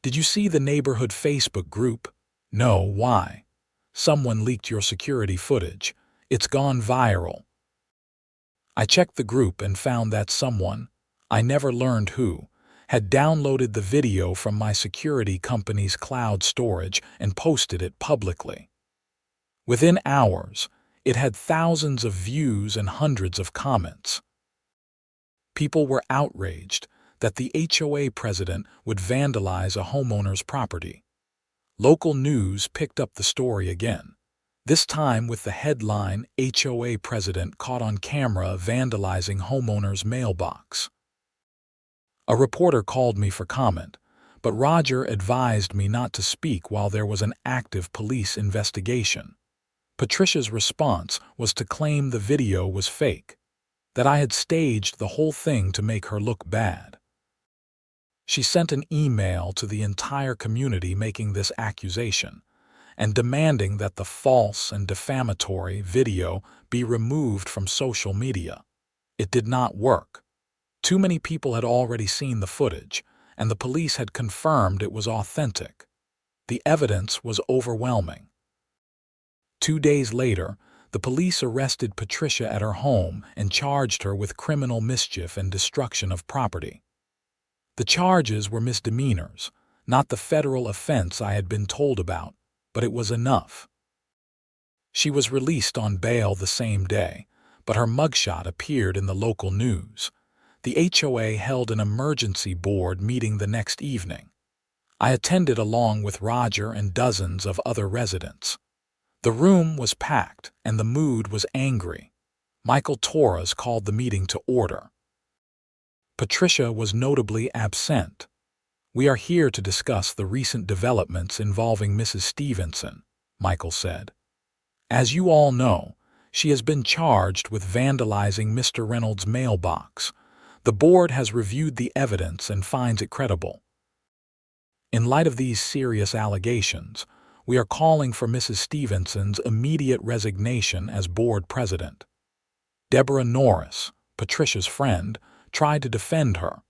"Did you see the neighborhood Facebook group?" "No, why?" "Someone leaked your security footage. It's gone viral." I checked the group and found that someone, I never learned who, had downloaded the video from my security company's cloud storage and posted it publicly. Within hours, it had thousands of views and hundreds of comments. People were outraged that the HOA president would vandalize a homeowner's property. Local news picked up the story again. This time with the headline, HOA president caught on camera vandalizing homeowner's mailbox. A reporter called me for comment, but Roger advised me not to speak while there was an active police investigation. Patricia's response was to claim the video was fake, that I had staged the whole thing to make her look bad. She sent an email to the entire community making this accusation and demanding that the false and defamatory video be removed from social media. It did not work. Too many people had already seen the footage, and the police had confirmed it was authentic. The evidence was overwhelming. 2 days later, the police arrested Patricia at her home and charged her with criminal mischief and destruction of property. The charges were misdemeanors, not the federal offense I had been told about, but it was enough. She was released on bail the same day, but her mugshot appeared in the local news. The HOA held an emergency board meeting the next evening. I attended along with Roger and dozens of other residents. The room was packed and the mood was angry. Michael Torres called the meeting to order. Patricia was notably absent. "We are here to discuss the recent developments involving Mrs. Stevenson," Michael said. "As you all know, she has been charged with vandalizing Mr. Reynolds' mailbox. The board has reviewed the evidence and finds it credible. In light of these serious allegations, we are calling for Mrs. Stevenson's immediate resignation as board president." Deborah Norris, Patricia's friend, tried to defend her.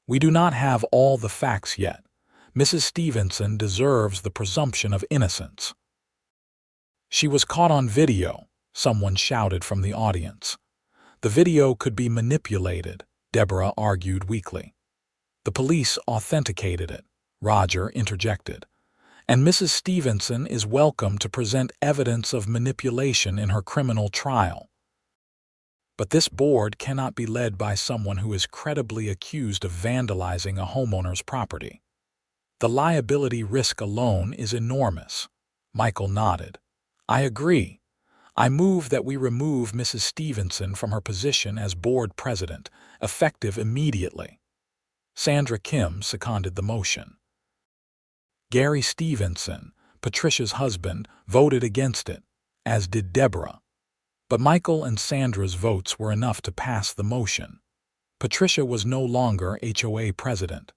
"We do not have all the facts yet. Mrs. Stevenson deserves the presumption of innocence." "She was caught on video," someone shouted from the audience. "The video could be manipulated," Deborah argued weakly. "The police authenticated it," Roger interjected. "And Mrs. Stevenson is welcome to present evidence of manipulation in her criminal trial." But this board cannot be led by someone who is credibly accused of vandalizing a homeowner's property. "The liability risk alone is enormous." Michael nodded. "I agree. I move that we remove Mrs. Stevenson from her position as board president, effective immediately." Sandra Kim seconded the motion. Gary Stevenson, Patricia's husband, voted against it, as did Deborah. But Michael and Sandra's votes were enough to pass the motion. Patricia was no longer HOA president.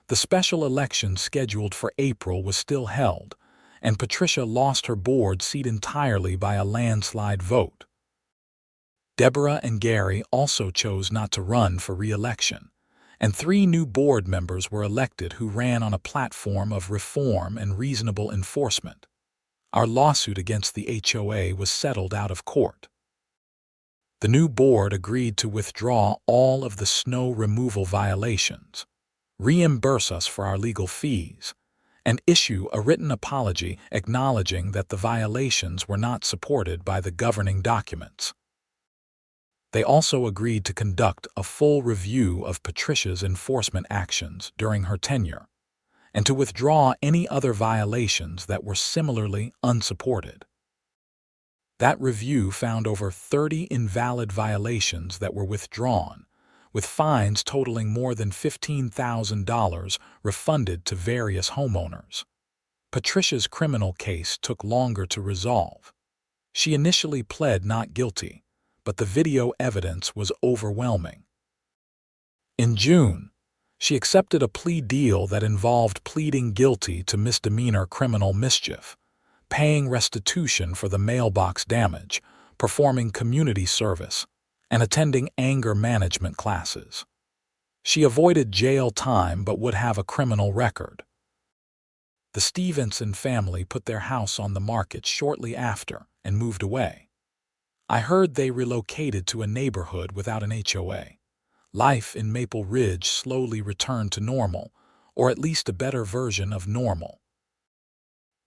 The special election scheduled for April was still held, and Patricia lost her board seat entirely by a landslide vote. Deborah and Gary also chose not to run for re-election, and 3 new board members were elected who ran on a platform of reform and reasonable enforcement. Our lawsuit against the HOA was settled out of court. The new board agreed to withdraw all of the snow removal violations, reimburse us for our legal fees, and issue a written apology acknowledging that the violations were not supported by the governing documents. They also agreed to conduct a full review of Patricia's enforcement actions during her tenure, and to withdraw any other violations that were similarly unsupported. That review found over 30 invalid violations that were withdrawn, with fines totaling more than $15,000 refunded to various homeowners. Patricia's criminal case took longer to resolve. She initially pled not guilty, but the video evidence was overwhelming. In June, she accepted a plea deal that involved pleading guilty to misdemeanor criminal mischief, paying restitution for the mailbox damage, performing community service, and attending anger management classes. She avoided jail time but would have a criminal record. The Stevenson family put their house on the market shortly after and moved away. I heard they relocated to a neighborhood without an HOA. Life in Maple Ridge slowly returned to normal, or at least a better version of normal.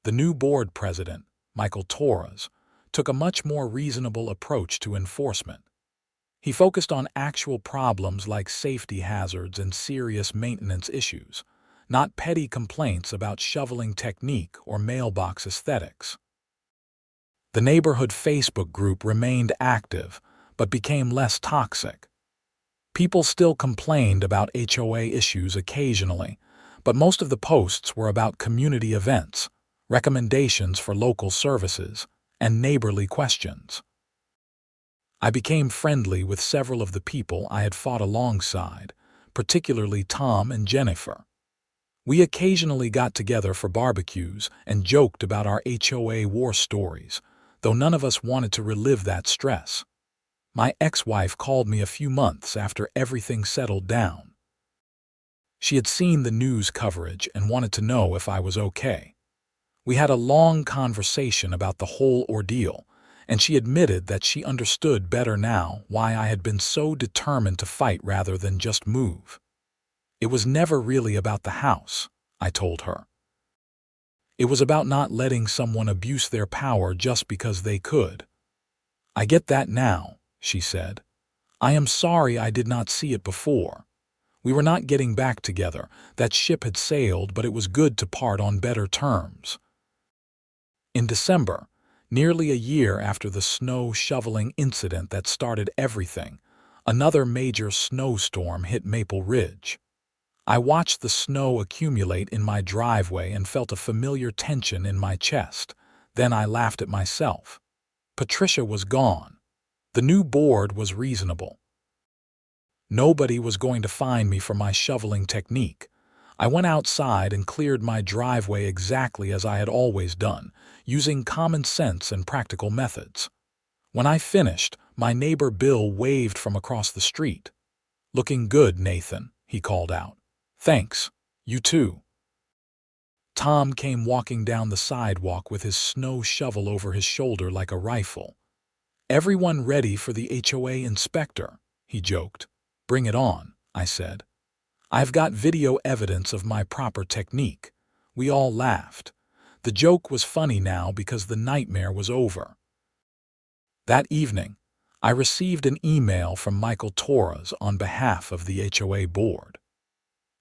The new board president, Michael Torres, took a much more reasonable approach to enforcement. He focused on actual problems like safety hazards and serious maintenance issues, not petty complaints about shoveling technique or mailbox aesthetics. The neighborhood Facebook group remained active, but became less toxic. People still complained about HOA issues occasionally, but most of the posts were about community events, recommendations for local services, and neighborly questions. I became friendly with several of the people I had fought alongside, particularly Tom and Jennifer. We occasionally got together for barbecues and joked about our HOA war stories, though none of us wanted to relive that stress. My ex-wife called me a few months after everything settled down. She had seen the news coverage and wanted to know if I was okay. We had a long conversation about the whole ordeal, and she admitted that she understood better now why I had been so determined to fight rather than just move. It was never really about the house, I told her. It was about not letting someone abuse their power just because they could. I get that now, she said. I am sorry I did not see it before. We were not getting back together. That ship had sailed, but it was good to part on better terms. In December, nearly a year after the snow shoveling incident that started everything, another major snowstorm hit Maple Ridge. I watched the snow accumulate in my driveway and felt a familiar tension in my chest. Then I laughed at myself. Patricia was gone. The new board was reasonable. Nobody was going to find me for my shoveling technique. I went outside and cleared my driveway exactly as I had always done, using common sense and practical methods. When I finished, my neighbor Bill waved from across the street. "Looking good, Nathan," he called out. "Thanks. You too." Tom came walking down the sidewalk with his snow shovel over his shoulder like a rifle. "Everyone ready for the HOA inspector," he joked. "Bring it on," I said. "I've got video evidence of my proper technique." We all laughed. The joke was funny now because the nightmare was over. That evening, I received an email from Michael Torres on behalf of the HOA board.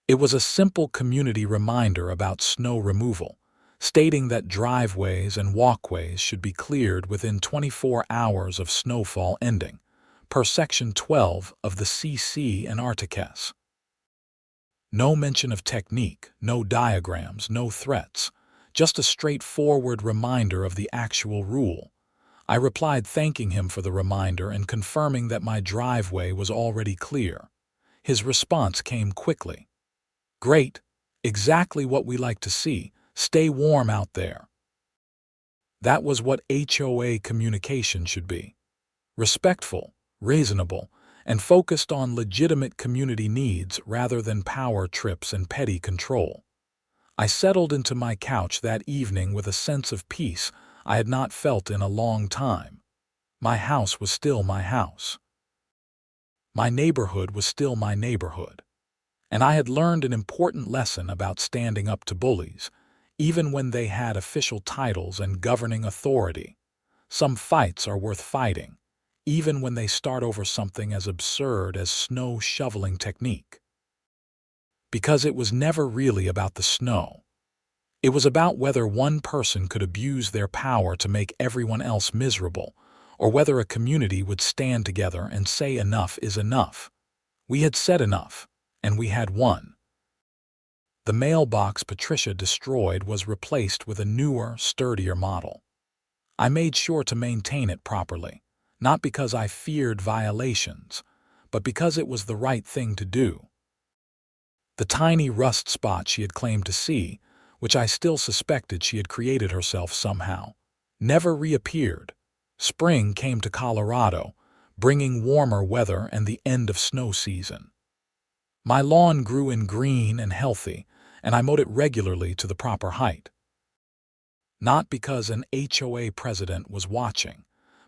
It was a simple community reminder about snow removal, stating that driveways and walkways should be cleared within 24 hours of snowfall ending, per Section 12 of the CC and Articles. No mention of technique, no diagrams, no threats, just a straightforward reminder of the actual rule. I replied thanking him for the reminder and confirming that my driveway was already clear. His response came quickly. "Great, exactly what we like to see. Stay warm out there." That was what HOA communication should be. Respectful, reasonable, and focused on legitimate community needs rather than power trips and petty control. I settled into my couch that evening with a sense of peace I had not felt in a long time. My house was still my house. My neighborhood was still my neighborhood. And I had learned an important lesson about standing up to bullies, even when they had official titles and governing authority. Some fights are worth fighting, even when they start over something as absurd as snow shoveling technique. Because it was never really about the snow. It was about whether one person could abuse their power to make everyone else miserable, or whether a community would stand together and say enough is enough. We had said enough, and we had won. The mailbox Patricia destroyed was replaced with a newer, sturdier model. I made sure to maintain it properly, not because I feared violations, but because it was the right thing to do. The tiny rust spot she had claimed to see, which I still suspected she had created herself somehow, never reappeared. Spring came to Colorado, bringing warmer weather and the end of snow season. My lawn grew in green and healthy, and I mowed it regularly to the proper height. Not because an HOA president was watching,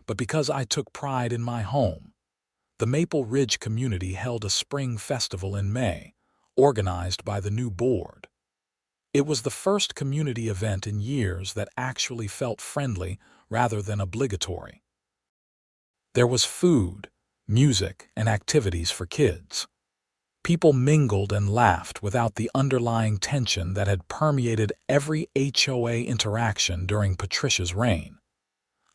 but because I took pride in my home. The Maple Ridge community held a spring festival in May, organized by the new board. It was the first community event in years that actually felt friendly rather than obligatory. There was food, music, and activities for kids. People mingled and laughed without the underlying tension that had permeated every HOA interaction during Patricia's reign.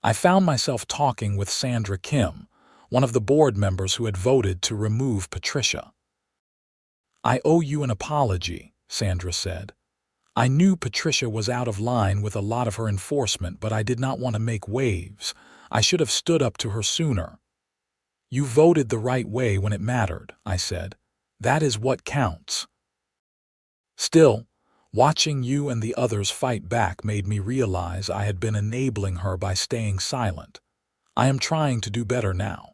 I found myself talking with Sandra Kim, one of the board members who had voted to remove Patricia. "I owe you an apology," Sandra said. "I knew Patricia was out of line with a lot of her enforcement, but I did not want to make waves. I should have stood up to her sooner." "You voted the right way when it mattered," I said. "That is what counts." Still, watching you and the others fight back made me realize I had been enabling her by staying silent. I am trying to do better now.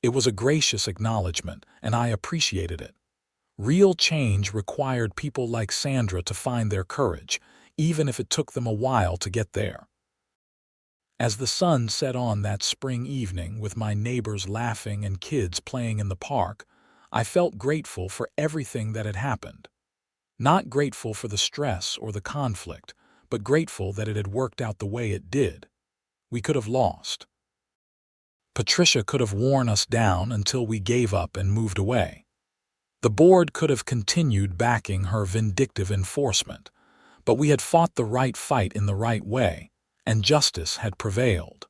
It was a gracious acknowledgement, and I appreciated it. Real change required people like Sandra to find their courage, even if it took them a while to get there. As the sun set on that spring evening, with my neighbors laughing and kids playing in the park, I felt grateful for everything that had happened. Not grateful for the stress or the conflict, but grateful that it had worked out the way it did. We could have lost. Patricia could have worn us down until we gave up and moved away. The board could have continued backing her vindictive enforcement, but we had fought the right fight in the right way, and justice had prevailed.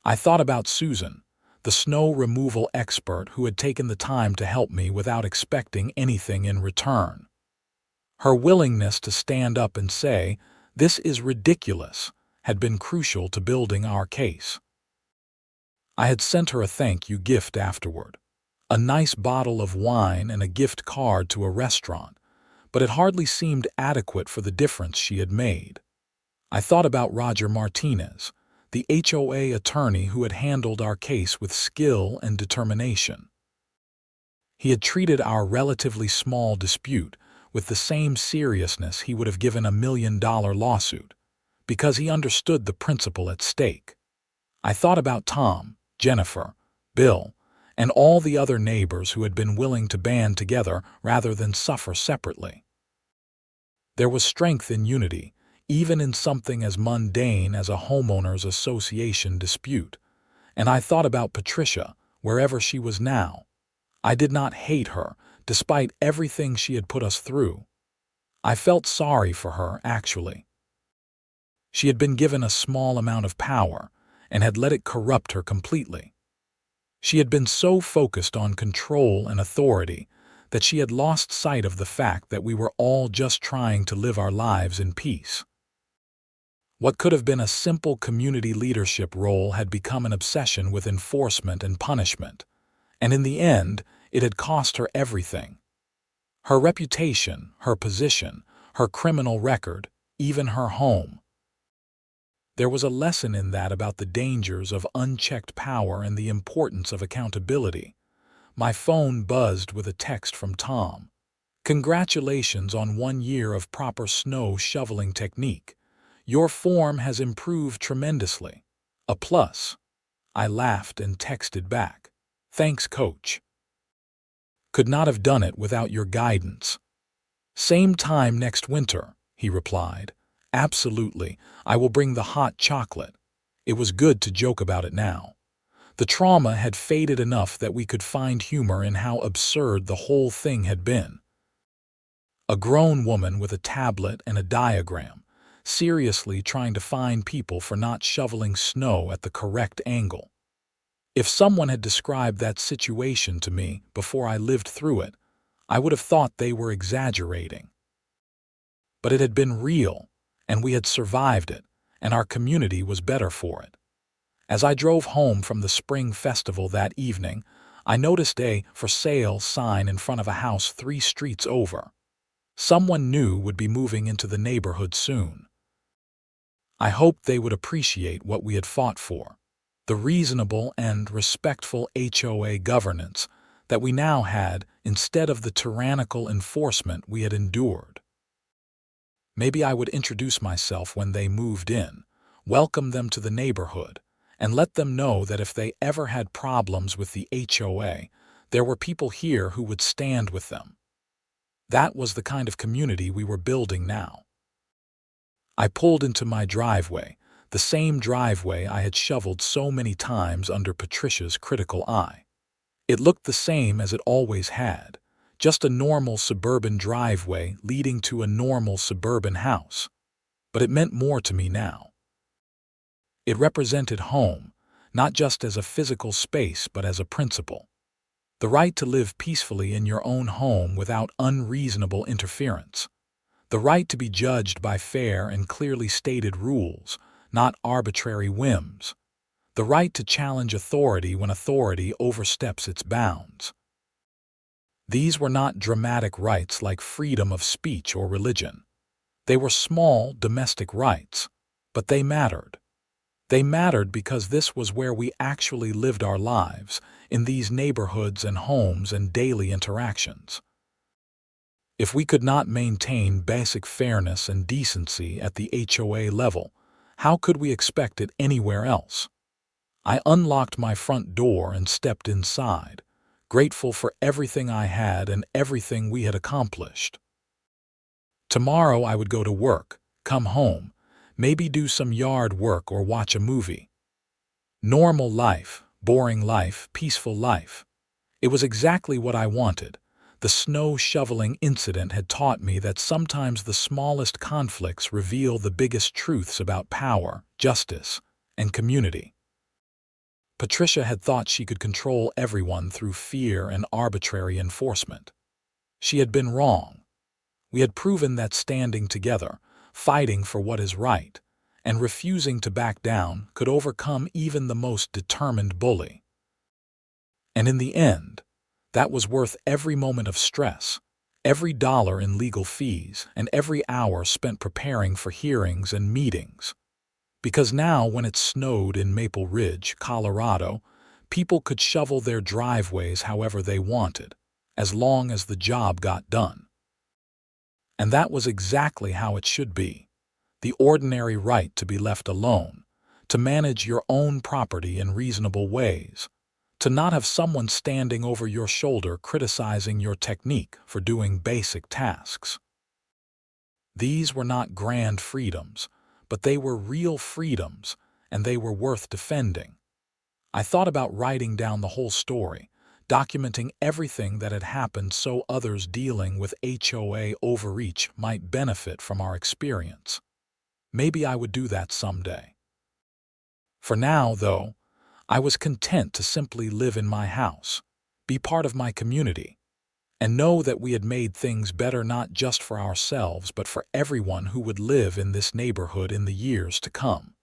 I thought about Susan, the snow removal expert who had taken the time to help me without expecting anything in return. Her willingness to stand up and say, "This is ridiculous," had been crucial to building our case. I had sent her a thank you gift afterward, a nice bottle of wine and a gift card to a restaurant, but it hardly seemed adequate for the difference she had made. I thought about Roger Martinez, the HOA attorney who had handled our case with skill and determination. He had treated our relatively small dispute with the same seriousness he would have given a $1 million lawsuit, because he understood the principle at stake. I thought about Tom, Jennifer, Bill, and all the other neighbors who had been willing to band together rather than suffer separately. There was strength in unity, even in something as mundane as a homeowners association dispute. And I thought about Patricia, wherever she was now. I did not hate her, despite everything she had put us through. I felt sorry for her, actually. She had been given a small amount of power and had let it corrupt her completely. She had been so focused on control and authority that she had lost sight of the fact that we were all just trying to live our lives in peace. What could have been a simple community leadership role had become an obsession with enforcement and punishment, and in the end, it had cost her everything. Her reputation, her position, her criminal record, even her home. There was a lesson in that about the dangers of unchecked power and the importance of accountability. My phone buzzed with a text from Tom. "Congratulations on 1 year of proper snow shoveling technique. Your form has improved tremendously. A plus." I laughed and texted back, "Thanks, coach. Could not have done it without your guidance." "Same time next winter," he replied. "Absolutely, I will bring the hot chocolate." It was good to joke about it now. The trauma had faded enough that we could find humor in how absurd the whole thing had been. A grown woman with a tablet and a diagram, seriously trying to fine people for not shoveling snow at the correct angle. If someone had described that situation to me before I lived through it, I would have thought they were exaggerating. But it had been real, and we had survived it, and our community was better for it. As I drove home from the spring festival that evening, I noticed a "for sale" sign in front of a house 3 streets over. Someone new would be moving into the neighborhood soon. I hoped they would appreciate what we had fought for, the reasonable and respectful HOA governance that we now had instead of the tyrannical enforcement we had endured. Maybe I would introduce myself when they moved in, welcome them to the neighborhood, and let them know that if they ever had problems with the HOA, there were people here who would stand with them. That was the kind of community we were building now. I pulled into my driveway, the same driveway I had shoveled so many times under Patricia's critical eye. It looked the same as it always had, just a normal suburban driveway leading to a normal suburban house. But it meant more to me now. It represented home, not just as a physical space but as a principle. The right to live peacefully in your own home without unreasonable interference. The right to be judged by fair and clearly stated rules, not arbitrary whims. The right to challenge authority when authority oversteps its bounds. These were not dramatic rights like freedom of speech or religion. They were small domestic rights, but they mattered. They mattered because this was where we actually lived our lives, in these neighborhoods and homes and daily interactions. If we could not maintain basic fairness and decency at the HOA level, how could we expect it anywhere else? I unlocked my front door and stepped inside, grateful for everything I had and everything we had accomplished. Tomorrow I would go to work, come home, maybe do some yard work or watch a movie. Normal life, boring life, peaceful life. It was exactly what I wanted. The snow shoveling incident had taught me that sometimes the smallest conflicts reveal the biggest truths about power, justice, and community. Patricia had thought she could control everyone through fear and arbitrary enforcement. She had been wrong. We had proven that standing together, fighting for what is right, and refusing to back down could overcome even the most determined bully. And in the end, that was worth every moment of stress, every dollar in legal fees, and every hour spent preparing for hearings and meetings. Because now, when it snowed in Maple Ridge, Colorado, people could shovel their driveways however they wanted, as long as the job got done. And that was exactly how it should be. The ordinary right to be left alone, to manage your own property in reasonable ways, to not have someone standing over your shoulder criticizing your technique for doing basic tasks. These were not grand freedoms, but they were real freedoms, and they were worth defending. I thought about writing down the whole story, documenting everything that had happened so others dealing with HOA overreach might benefit from our experience. Maybe I would do that someday. For now, though, I was content to simply live in my house, be part of my community, and know that we had made things better not just for ourselves but for everyone who would live in this neighborhood in the years to come.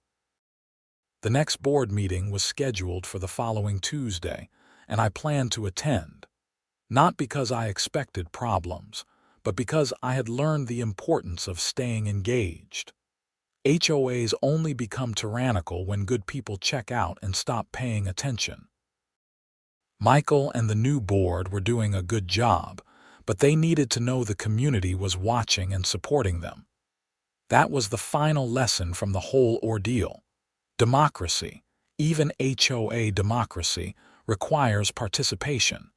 The next board meeting was scheduled for the following Tuesday, and I planned to attend, not because I expected problems, but because I had learned the importance of staying engaged. HOAs only become tyrannical when good people check out and stop paying attention. Michael and the new board were doing a good job, but they needed to know the community was watching and supporting them. That was the final lesson from the whole ordeal. Democracy, even HOA democracy, requires participation.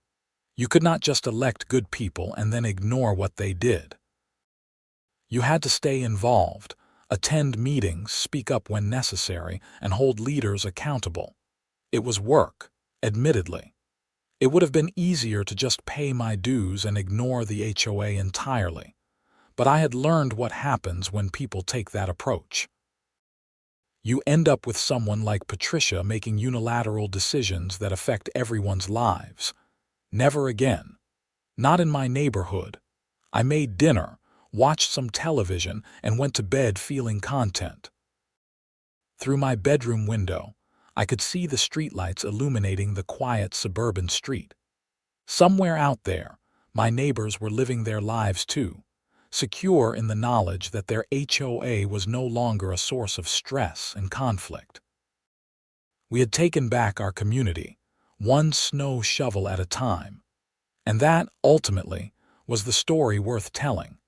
You could not just elect good people and then ignore what they did. You had to stay involved, attend meetings, speak up when necessary, and hold leaders accountable. It was work, admittedly. It would have been easier to just pay my dues and ignore the HOA entirely, but I had learned what happens when people take that approach. You end up with someone like Patricia making unilateral decisions that affect everyone's lives. Never again. Not in my neighborhood. I made dinner, watched some television, and went to bed feeling content. Through my bedroom window, I could see the streetlights illuminating the quiet suburban street. Somewhere out there, my neighbors were living their lives too, secure in the knowledge that their HOA was no longer a source of stress and conflict. We had taken back our community, one snow shovel at a time, and that, ultimately, was the story worth telling.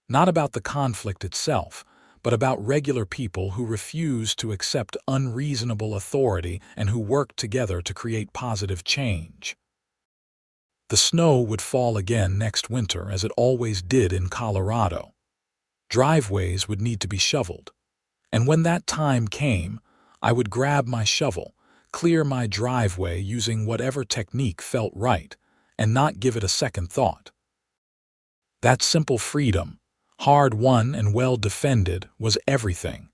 Not about the conflict itself, but about regular people who refused to accept unreasonable authority and who worked together to create positive change. The snow would fall again next winter as it always did in Colorado. Driveways would need to be shoveled, and when that time came, I would grab my shovel, clear my driveway using whatever technique felt right, and not give it a second thought. That simple freedom, hard won and well defended, was everything.